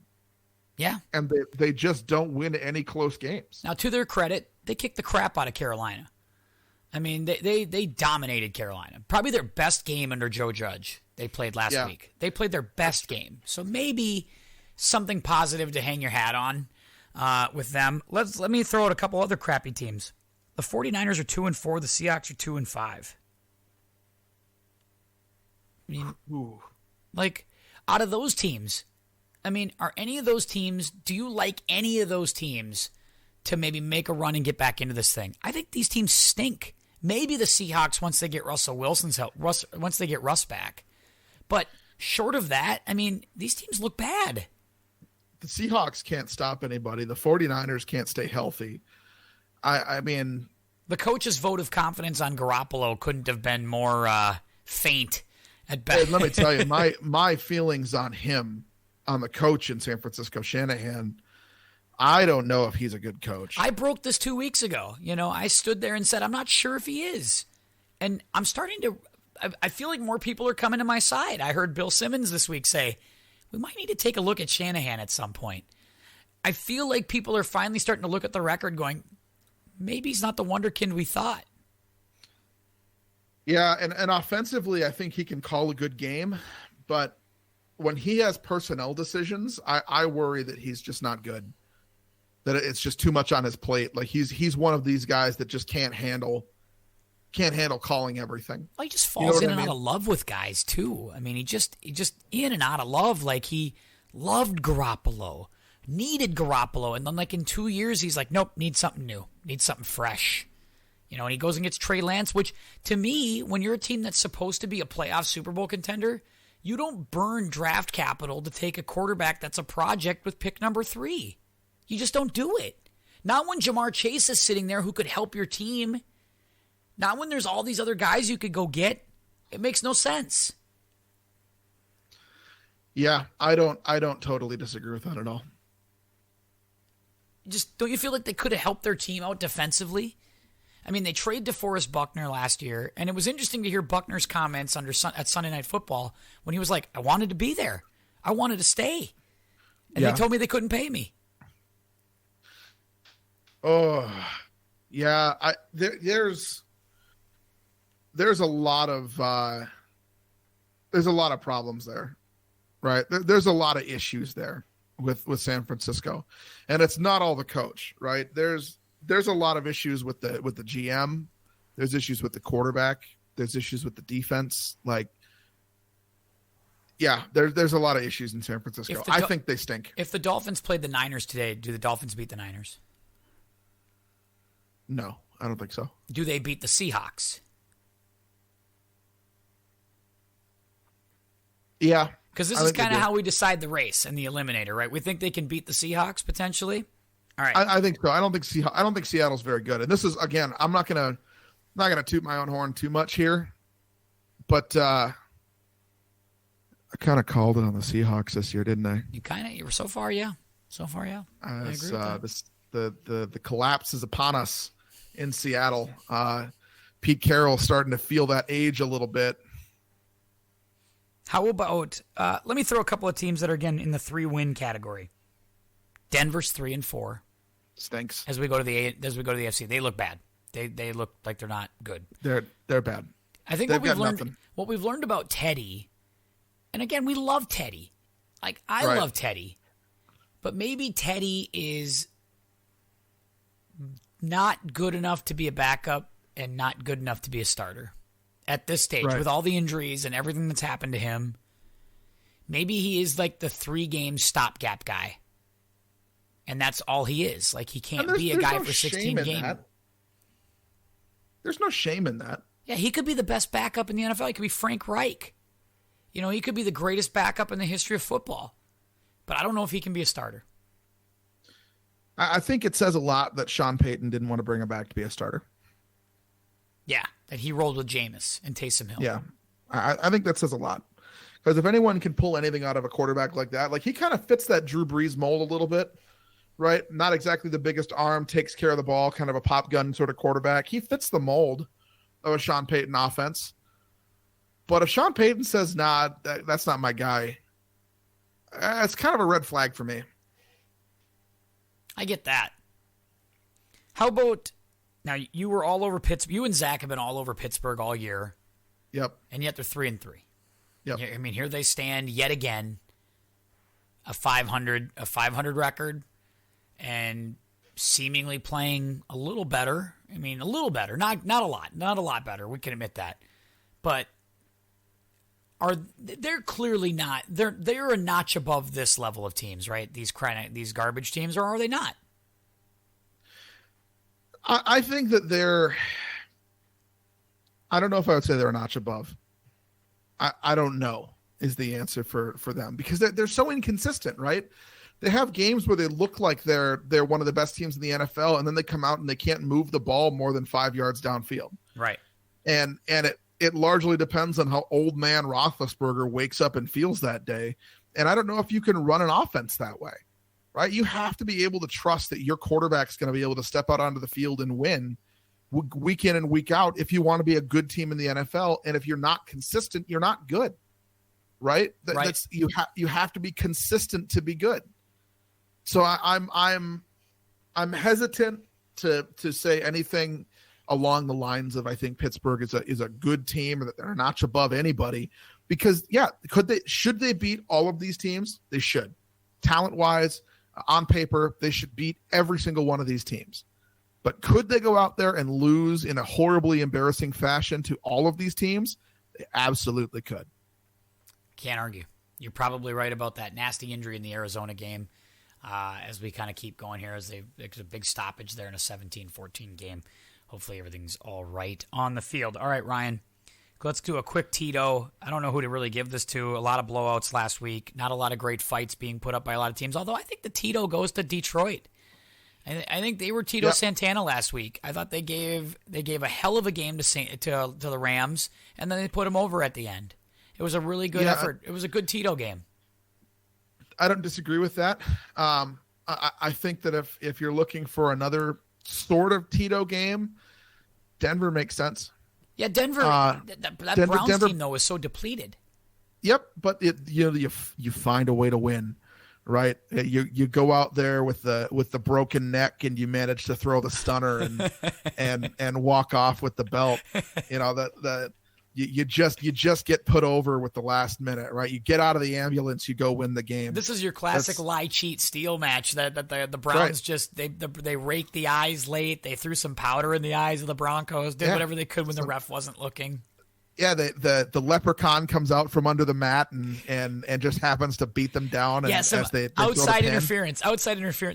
Yeah. And they just don't win any close games. Now, to their credit, they kicked the crap out of Carolina. I mean, they dominated Carolina. Probably their best game under Joe Judge they played last week. They played their best game. So maybe something positive to hang your hat on with them. Let me throw out a couple other crappy teams. The 49ers are 2-4. The Seahawks are 2-5. I mean, out of those teams, I mean, are any of those teams, do you like any of those teams to maybe make a run and get back into this thing? I think these teams stink. Maybe the Seahawks once they get Russell Wilson's help, once they get Russ back. But short of that, I mean, these teams look bad. The Seahawks can't stop anybody. The 49ers can't stay healthy. I mean, the coach's vote of confidence on Garoppolo couldn't have been more faint at best. Hey, let me tell you, my feelings on him, on the coach in San Francisco, Shanahan, I don't know if he's a good coach. I broke this 2 weeks ago. I stood there and said, I'm not sure if he is. And I'm starting to, I feel like more people are coming to my side. I heard Bill Simmons this week say, we might need to take a look at Shanahan at some point. I feel like people are finally starting to look at the record going, maybe he's not the wonderkind we thought. Yeah, and offensively, I think he can call a good game. But when he has personnel decisions, I worry that he's just not good. that it's just too much on his plate. Like he's one of these guys that just can't handle calling everything. Well, he just falls in and out of love with guys too. I mean, he just in and out of love. Like he loved Garoppolo, needed Garoppolo, and then like in 2 years he's like, nope, need something new, need something fresh. You know, and he goes and gets Trey Lance, which to me, when you're a team that's supposed to be a playoff Super Bowl contender, you don't burn draft capital to take a quarterback that's a project with pick number 3. You just don't do it. Not when Jamar Chase is sitting there who could help your team. Not when there's all these other guys you could go get. It makes no sense. Yeah, I don't totally disagree with that at all. Just don't you feel like they could have helped their team out defensively? I mean, they traded DeForest Buckner last year, and it was interesting to hear Buckner's comments at Sunday Night Football when he was like, I wanted to be there. I wanted to stay. And they told me they couldn't pay me. Oh, yeah. There's a lot of problems there, right? There's a lot of issues there with San Francisco, and it's not all the coach, right? There's a lot of issues with the GM. There's issues with the quarterback. There's issues with the defense. Like, yeah, there's a lot of issues in San Francisco. I think they stink. If the Dolphins played the Niners today, do the Dolphins beat the Niners? No, I don't think so. Do they beat the Seahawks? Yeah. Because this is kind of how we decide the race and the eliminator, right? We think they can beat the Seahawks potentially. All right. I think so. I don't think Seattle's very good. And this is, again, I'm not gonna toot my own horn too much here, but I kind of called it on the Seahawks this year, didn't I? You were so far, yeah. I agree with that. The collapse is upon us in Seattle. Pete Carroll starting to feel that age a little bit. How about let me throw a couple of teams that are again in the 3-win category. Denver's 3-4. Stinks. As we go to the AFC, they look bad. They look like they're not good. They're bad. I think what we've learned about Teddy, and again, we love Teddy. Like I love Teddy, but maybe Teddy is not good enough to be a backup and not good enough to be a starter at this stage with all the injuries and everything that's happened to him. Maybe he is like the 3-game stopgap guy. And that's all he is. Like he can't be a guy for 16 games. There's no shame in that. Yeah, he could be the best backup in the NFL. He could be Frank Reich. You know, he could be the greatest backup in the history of football. But I don't know if he can be a starter. I think it says a lot that Sean Payton didn't want to bring him back to be a starter. Yeah, that he rolled with Jameis and Taysom Hill. Yeah, I think that says a lot. Because if anyone can pull anything out of a quarterback like that, like he kind of fits that Drew Brees mold a little bit, right? Not exactly the biggest arm, takes care of the ball, kind of a pop gun sort of quarterback. He fits the mold of a Sean Payton offense. But if Sean Payton says, nah, that's not my guy, it's kind of a red flag for me. I get that. How about, now you were all over Pittsburgh. You and Zach have been all over Pittsburgh all year. Yep. And yet they're 3-3. Yep. I mean, here they stand yet again, a 500 record, and seemingly playing a little better. I mean, a little better, not a lot better. We can admit that, but they're clearly not. They're a notch above this level of teams, right? These garbage teams, or are they not? I think that they're. I don't know if I would say they're a notch above. I don't know is the answer for them, because they're so inconsistent, right? They have games where they look like they're one of the best teams in the NFL, and then they come out and they can't move the ball more than 5 yards downfield. Right. And it largely depends on how old man Roethlisberger wakes up and feels that day. And I don't know if you can run an offense that way, right? You have to be able to trust that your quarterback's going to be able to step out onto the field and win week in and week out if you want to be a good team in the NFL. And if you're not consistent, you're not good, right? That's you have to be consistent to be good. So I'm hesitant to say anything along the lines of I think Pittsburgh is a good team, or that they're a notch above anybody, because should they beat all of these teams? They should. Talent wise, On paper, they should beat every single one of these teams. But could they go out there and lose in a horribly embarrassing fashion to all of these teams? They absolutely could. Can't argue. You're probably right about that nasty injury in the Arizona game. As we kind of keep going here, there's a big stoppage there in a 17-14 game. Hopefully everything's all right on the field. All right, Ryan, let's do a quick Tito. I don't know who to really give this to. A lot of blowouts last week. Not a lot of great fights being put up by a lot of teams, although I think the Tito goes to Detroit. I think they were Tito Santana last week. I thought they gave a hell of a game to the Rams, and then they put them over at the end. It was a really good effort. It was a good Tito game. I don't disagree with that. I think that if you're looking for another sort of Tito game, Denver makes sense. Yeah, Denver. That Browns team though is so depleted. Yep, but you find a way to win, right? You go out there with the broken neck and you manage to throw the stunner and walk off with the belt. You just get put over with the last minute, right? You get out of the ambulance, you go win the game. This is your classic lie, cheat, steal match that the Browns just they raked the eyes late. They threw some powder in the eyes of the Broncos, did whatever they could when the ref wasn't looking. Yeah, the leprechaun comes out from under the mat and just happens to beat them down. As they outside interference.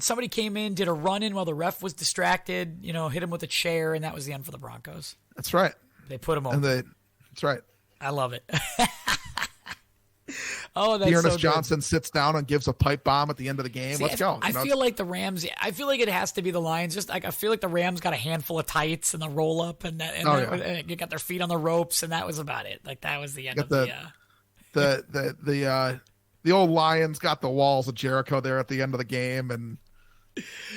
Somebody came in, did a run in while the ref was distracted. Hit him with a chair, and that was the end for the Broncos. That's right. They put him over. That's right. I love it. That's Ernest so Johnson sits down and gives a pipe bomb at the end of the game. Let's go. I feel like the Rams. I feel like it has to be the Lions. Just like I feel like the Rams got a handful of tights and the roll up, and you got their feet on the ropes, and that was about it. Like that was the end of the old Lions got the walls of Jericho there at the end of the game, and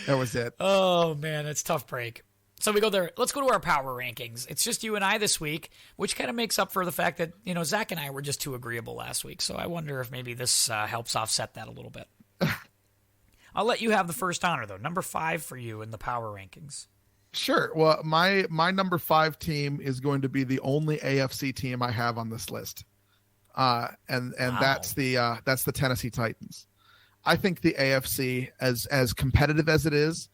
that was it. Oh man, it's tough break. So we go there. Let's go to our power rankings. It's just you and I this week, which kind of makes up for the fact that, Zach and I were just too agreeable last week. So I wonder if maybe this helps offset that a little bit. I'll let you have the first honor, though. Number 5 for you in the power rankings. Sure. Well, my number 5 team is going to be the only AFC team I have on this list. Wow. That's the Tennessee Titans. I think the AFC, as competitive as it is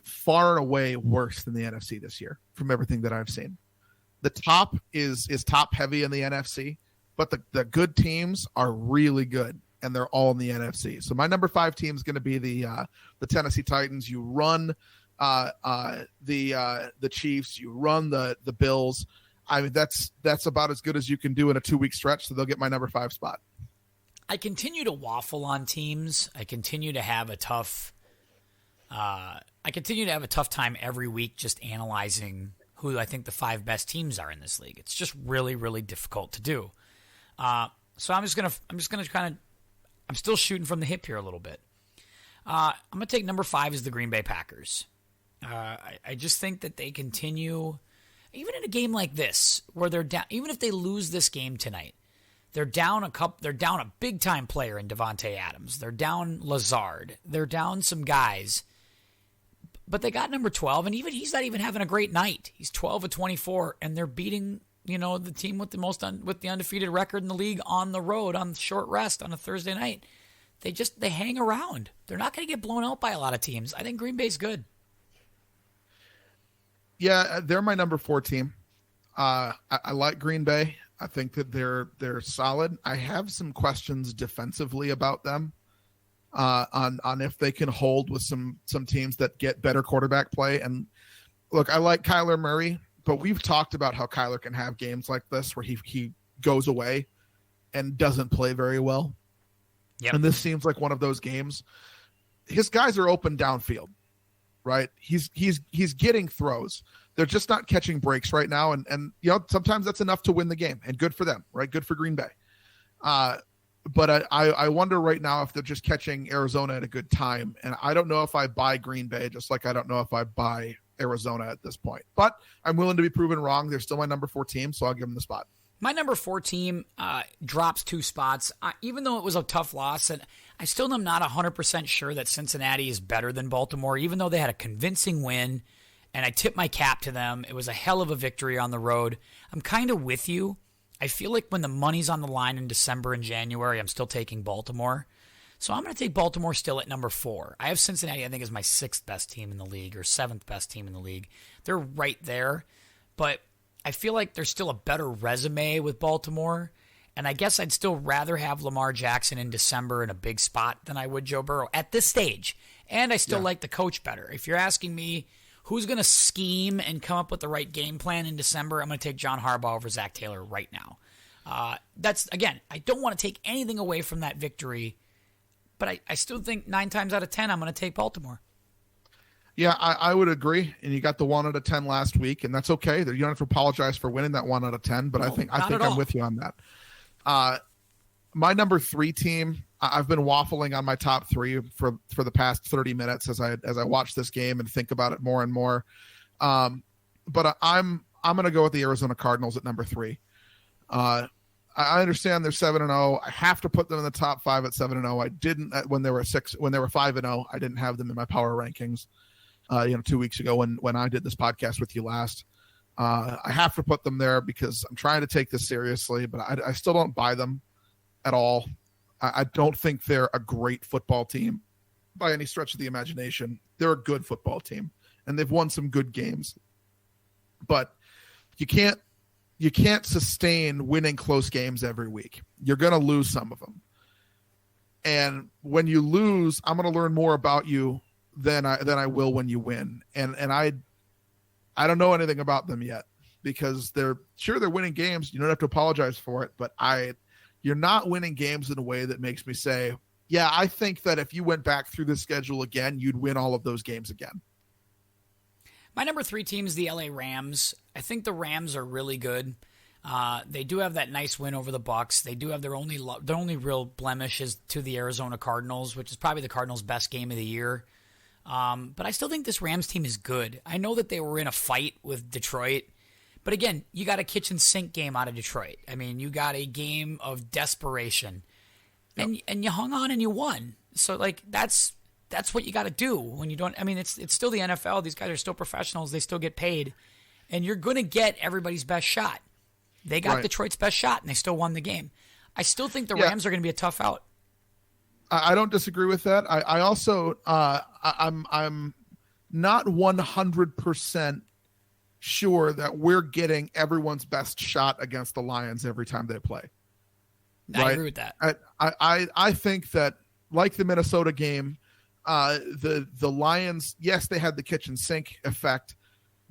far and away worse than the NFC this year from everything that I've seen. The top is top heavy in the NFC, but the good teams are really good, and they're all in the NFC. So my number 5 team is going to be the Tennessee Titans. You run the Chiefs, you run the Bills. I mean, that's about as good as you can do in a 2-week stretch. So they'll get my number 5 spot. I continue to waffle on teams. I continue to have a tough time every week just analyzing who I think the 5 best teams are in this league. It's just really, really difficult to do. So I'm still shooting from the hip here a little bit. I'm going to take number 5 as the Green Bay Packers. I just think that they continue, even in a game like this, where they're down, even if they lose this game tonight, they're down a big time player in Devontae Adams. They're down Lazard. They're down some guys. But they got number 12, and even he's not even having a great night. He's 12 of 24, and they're beating the team with the undefeated record in the league on the road on short rest on a Thursday night. They hang around. They're not going to get blown out by a lot of teams. I think Green Bay's good. Yeah, they're my number 4 team. I like Green Bay. I think that they're solid. I have some questions defensively about them. On if they can hold with some teams that get better quarterback play. And look, I like Kyler Murray, but we've talked about how Kyler can have games like this where he goes away and doesn't play very well. Yep. And this seems like one of those games. His guys are open downfield, right? He's getting throws. They're just not catching breaks right now. And sometimes that's enough to win the game, and good for them, right? Good for Green Bay. But I wonder right now if they're just catching Arizona at a good time. And I don't know if I buy Green Bay, just like I don't know if I buy Arizona at this point. But I'm willing to be proven wrong. They're still my number 4 team, so I'll give them the spot. My number 4 team drops 2 spots, even though it was a tough loss. And I still am not 100% sure that Cincinnati is better than Baltimore, even though they had a convincing win. And I tip my cap to them. It was a hell of a victory on the road. I'm kind of with you. I feel like when the money's on the line in December and January, I'm still taking Baltimore. So I'm going to take Baltimore still at number 4. I have Cincinnati, I think, as my 6th best team in the league or 7th best team in the league. They're right there, but I feel like there's still a better resume with Baltimore, and I guess I'd still rather have Lamar Jackson in December in a big spot than I would Joe Burrow at this stage. And I still like the coach better. If you're asking me who's going to scheme and come up with the right game plan in December, I'm going to take John Harbaugh over Zach Taylor right now. That's, again, I don't want to take anything away from that victory, but I still think 9 times out of 10, I'm going to take Baltimore. Yeah, I would agree. And you got the 1 out of 10 last week, and that's okay. You don't have to apologize for winning that 1 out of 10, but I think I'm with you on that. My number 3 team, I've been waffling on my top 3 for the past 30 minutes as I watch this game and think about it more and more. But I'm going to go with the Arizona Cardinals at number 3. I understand they're 7-0. I have to put them in the top 5 at 7-0. I didn't when they were 5-0. I didn't have them in my power rankings. 2 weeks ago when I did this podcast with you last. I have to put them there because I'm trying to take this seriously, but I still don't buy them at all. I don't think they're a great football team by any stretch of the imagination. They're a good football team, and they've won some good games. But you can't sustain winning close games every week. You're going to lose some of them. And when you lose, I'm going to learn more about you than I will when you win. And I don't know anything about them yet because they're winning games. You don't have to apologize for it, but you're not winning games in a way that makes me say, yeah, I think that if you went back through the schedule again, you'd win all of those games again. My number 3 team is the LA Rams. I think the Rams are really good. They do have that nice win over the Bucs. They do have their only real blemish is to the Arizona Cardinals, which is probably the Cardinals' best game of the year. But I still think this Rams team is good. I know that they were in a fight with Detroit, but again, you got a kitchen sink game out of Detroit. I mean, you got a game of desperation, and you hung on and you won. So like that's what you got to do when you don't. I mean, it's still the NFL. These guys are still professionals. They still get paid, and you're going to get everybody's best shot. They got Detroit's best shot, and they still won the game. I still think the Rams are going to be a tough out. I don't disagree with that. I also I'm not 100% sure that we're getting everyone's best shot against the Lions every time they play. I agree with that. I think that like the Minnesota game, the Lions, yes, they had the kitchen sink effect,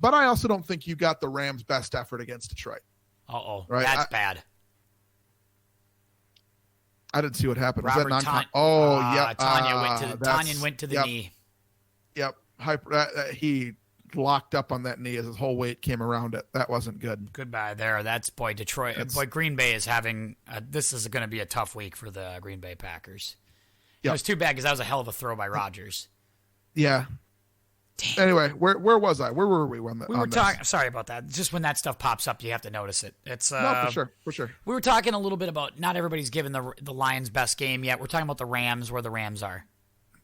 but I also don't think you got the Rams' best effort against Detroit. Right? That's bad. I didn't see what happened. Robert Was that Tanya went to the knee. Yep. He locked up on that knee as his whole weight came around it. That wasn't good. Goodbye there. That's Detroit. Green Bay is having this is going to be a tough week for the Green Bay Packers. Yep. It was too bad because that was a hell of a throw by Rodgers. Yeah. Damn. Anyway, where was I? Where were we when we were talking? Sorry about that. Just when that stuff pops up, you have to notice it. It's no, for sure. We were talking a little bit about not everybody's given the Lions best game yet. We're talking about the Rams, where the Rams are.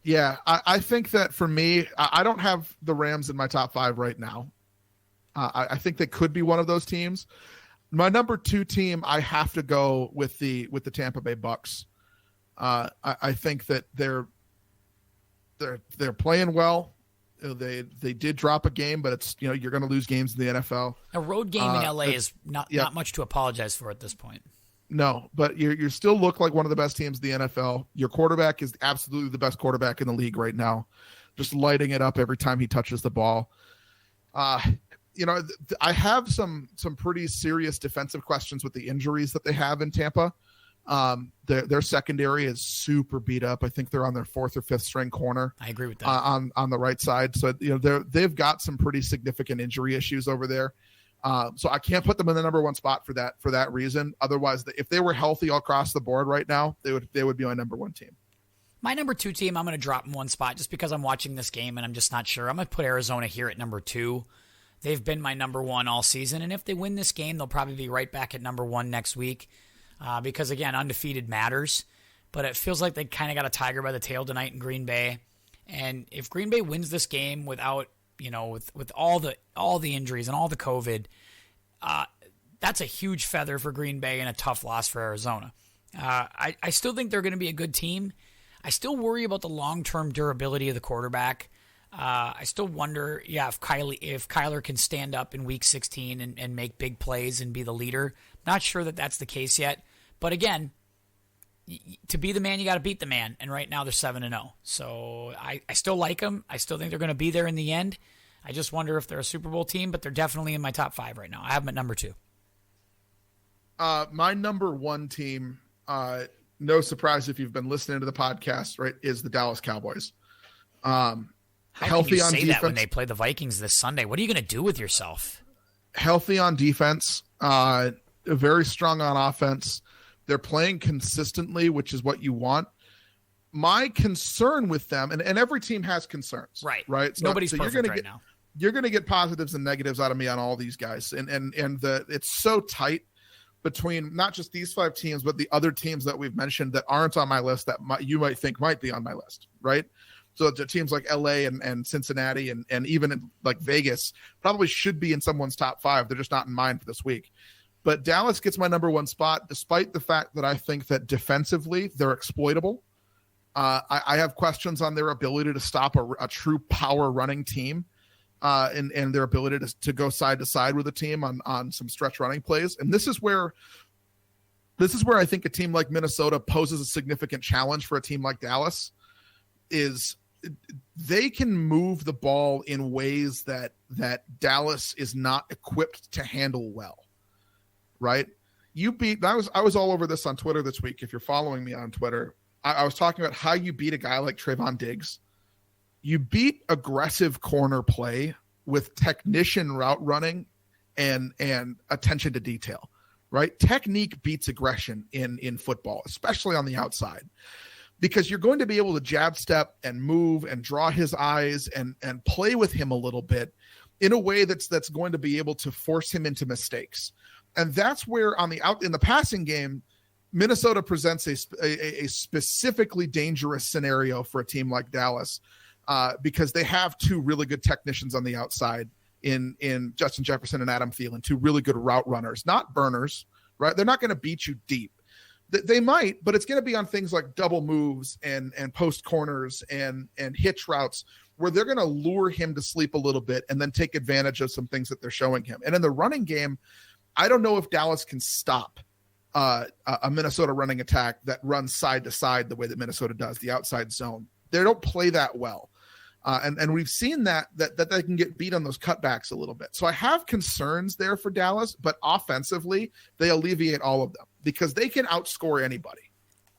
Yeah, I think that for me, I don't have the Rams in my top 5 right now. I think they could be one of those teams. My number 2 team, I have to go with the Tampa Bay Bucks. I think that they're playing well. They did drop a game, but it's you're going to lose games in the NFL. A road game in LA is not much to apologize for at this point. No, but you still look like one of the best teams in the NFL. Your quarterback is absolutely the best quarterback in the league right now, just lighting it up every time he touches the ball. I have some pretty serious defensive questions with the injuries that they have in Tampa. Their secondary is super beat up. I think they're on their 4th or 5th string corner. I agree with that. On the right side. So they've got some pretty significant injury issues over there. So I can't put them in the number 1 spot for that reason. Otherwise, if they were healthy all across the board right now, they would be my number 1 team. My number 2 team, I'm going to drop in 1 spot just because I'm watching this game and I'm just not sure. I'm going to put Arizona here at number 2. They've been my number 1 all season, and if they win this game, they'll probably be right back at number 1 next week. Because, again, undefeated matters. But it feels like they kind of got a tiger by the tail tonight in Green Bay. And if Green Bay wins this game without, with all the injuries and all the COVID, that's a huge feather for Green Bay and a tough loss for Arizona. I still think they're going to be a good team. I still worry about the long-term durability of the quarterback. I still wonder, if Kyler can stand up in Week 16 and make big plays and be the leader. Not sure that that's the case yet. But again, to be the man, you got to beat the man. And right now they're 7-0. So I still like them. I still think they're going to be there in the end. I just wonder if they're a Super Bowl team, but they're definitely in my top 5 right now. I have them at number 2. My number 1 team, no surprise if you've been listening to the podcast, right, is the Dallas Cowboys. How healthy can you on say defense. that when they play the Vikings this Sunday? What are you going to do with yourself? Healthy on defense, very strong on offense. They're playing consistently, which is what you want. My concern with them, and every team has concerns, right? So, Nobody's perfect right now. You're going to get positives and negatives out of me on all these guys, and it's so tight between not just these 5 teams, but the other teams that we've mentioned that aren't on my list that you might think might be on my list, right? So the teams like LA and Cincinnati and even like Vegas probably should be in someone's top 5. They're just not in mine for this week. But Dallas gets my number 1 spot, despite the fact that I think that defensively they're exploitable. I have questions on their ability to stop a true power running team and their ability to go side to side with a team on some stretch running plays. And this is where I think a team like Minnesota poses a significant challenge for a team like Dallas. Is they can move the ball in ways that Dallas is not equipped to handle well, right? I was all over this on Twitter this week. If you're following me on Twitter, I was talking about how you beat a guy like Trayvon Diggs. You beat aggressive corner play with technician route running and attention to detail, right? Technique beats aggression in football, especially on the outside. Because you're going to be able to jab step and move and draw his eyes and play with him a little bit in a way that's going to be able to force him into mistakes. And that's where in the passing game, Minnesota presents a specifically dangerous scenario for a team like Dallas because they have 2 really good technicians on the outside in Justin Jefferson and Adam Thielen, 2 really good route runners, not burners, right? They're not going to beat you deep. They might, but it's going to be on things like double moves and post corners and hitch routes where they're going to lure him to sleep a little bit and then take advantage of some things that they're showing him. And in the running game, I don't know if Dallas can stop a Minnesota running attack that runs side to side the way that Minnesota does, the outside zone. They don't play that well. And we've seen that they can get beat on those cutbacks a little bit. So I have concerns there for Dallas, but offensively, they alleviate all of them because they can outscore anybody.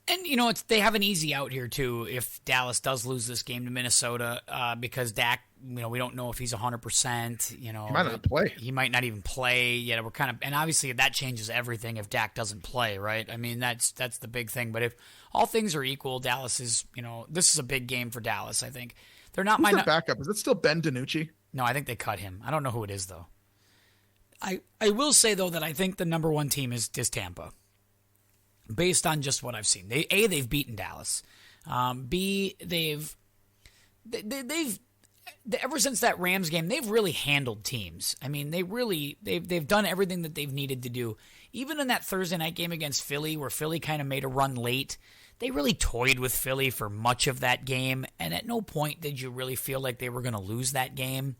And, they have an easy out here, too, if Dallas does lose this game to Minnesota because Dak, we don't know if he's 100%. He might not play. He might not even play. Yeah, we're and obviously that changes everything if Dak doesn't play, right? I mean, that's the big thing. But if all things are equal, Dallas is, this is a big game for Dallas, I think. They're not Who's their backup? Is it still Ben DiNucci? No, I think they cut him. I don't know who it is, though. I will say, though, that I think the number 1 team is Tampa. Based on just what I've seen. They've beaten Dallas. B, they've ever since that Rams game, they've really handled teams. I mean, they've done everything that they've needed to do. Even in that Thursday night game against Philly, where Philly kind of made a run late, they really toyed with Philly for much of that game, and at no point did you really feel like they were going to lose that game.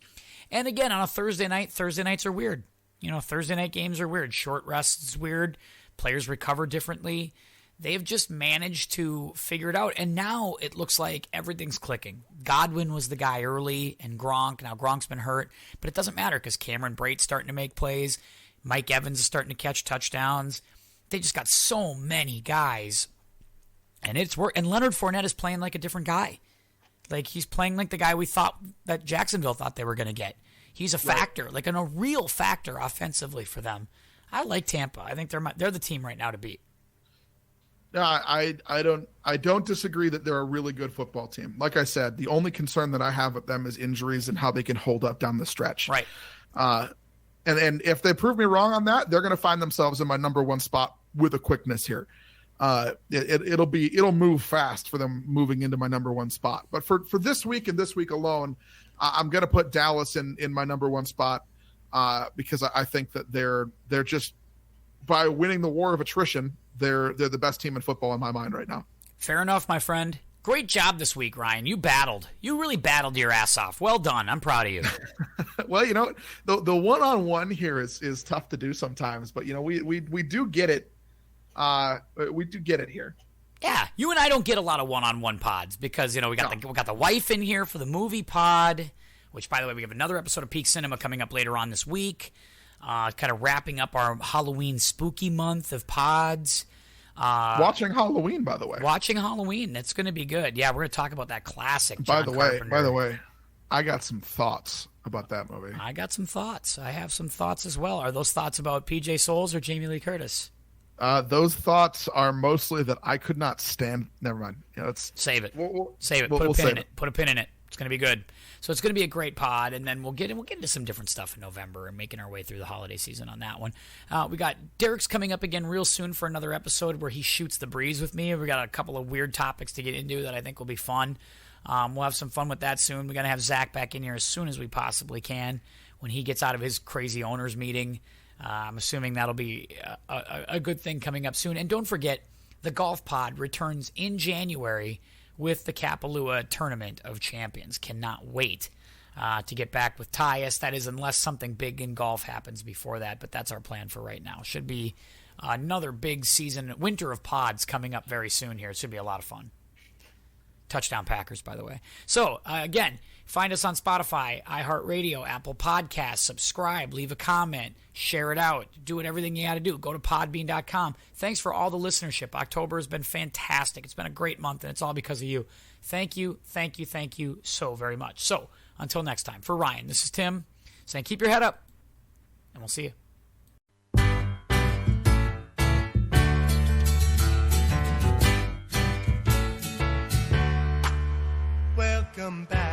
And again, on a Thursday nights are weird. Thursday night games are weird. Short rests is weird. Players recover differently. They've just managed to figure it out, and now it looks like everything's clicking. Godwin was the guy early, and Gronk. Now Gronk's been hurt, but it doesn't matter because Cameron Brate's starting to make plays. Mike Evans is starting to catch touchdowns. They just got so many guys, and it's work. And Leonard Fournette is playing like a different guy. Like he's playing like the guy we thought that Jacksonville thought they were going to get. He's a factor, like a real factor offensively for them. I like Tampa. I think they're the team right now to beat. No, I don't disagree that they're a really good football team. Like I said, the only concern that I have with them is injuries and how they can hold up down the stretch. Right. And if they prove me wrong on that, they're going to find themselves in my number 1 spot with a quickness here. It'll move fast for them moving into my number 1 spot. But for this week and this week alone, I'm going to put Dallas in my number 1 spot because I think that they're just, by winning the war of attrition, they're the best team in football in my mind right now. Fair enough, my friend. Great job this week, Ryan. You battled. You really battled your ass off. Well done. I'm proud of you. Well, the one-on-one here is tough to do sometimes, but we do get it. We do get it here. Yeah, you and I don't get a lot of one-on-one pods because we got the wife in here for the movie pod, which, by the way, we have another episode of Peak Cinema coming up later on this week. Kind of wrapping up our Halloween spooky month of pods. Watching Halloween, by the way. Watching Halloween. That's going to be good. Yeah, we're going to talk about that classic By John the Carpenter. way, I got some thoughts about that movie. I got some thoughts. I have some thoughts as well. Are those thoughts about PJ Souls or Jamie Lee Curtis? Those thoughts are mostly that I could not stand. Never mind. Save it. Save it. We'll Put a pin in save it. Put a pin in it. It's going to be good. So it's going to be a great pod, and then we'll get into some different stuff in November and making our way through the holiday season on that one. We got Derek's coming up again real soon for another episode where he shoots the breeze with me. We got a couple of weird topics to get into that I think will be fun. We'll have some fun with that soon. We're going to have Zach back in here as soon as we possibly can when he gets out of his crazy owners meeting. I'm assuming that'll be a good thing coming up soon. And don't forget, the Golf Pod returns in January with the Kapalua Tournament of Champions. Cannot wait to get back with Tyus. That is, unless something big in golf happens before that, but that's our plan for right now. Should be another big season, winter of pods coming up very soon here. It should be a lot of fun. Touchdown Packers, by the way. So, again, find us on Spotify, iHeartRadio, Apple Podcasts. Subscribe, leave a comment, share it out. Do everything you got to do. Go to podbean.com. Thanks for all the listenership. October has been fantastic. It's been a great month, and it's all because of you. Thank you, thank you, thank you so very much. So, until next time, for Ryan, this is Tim saying keep your head up, and we'll see you. Welcome back.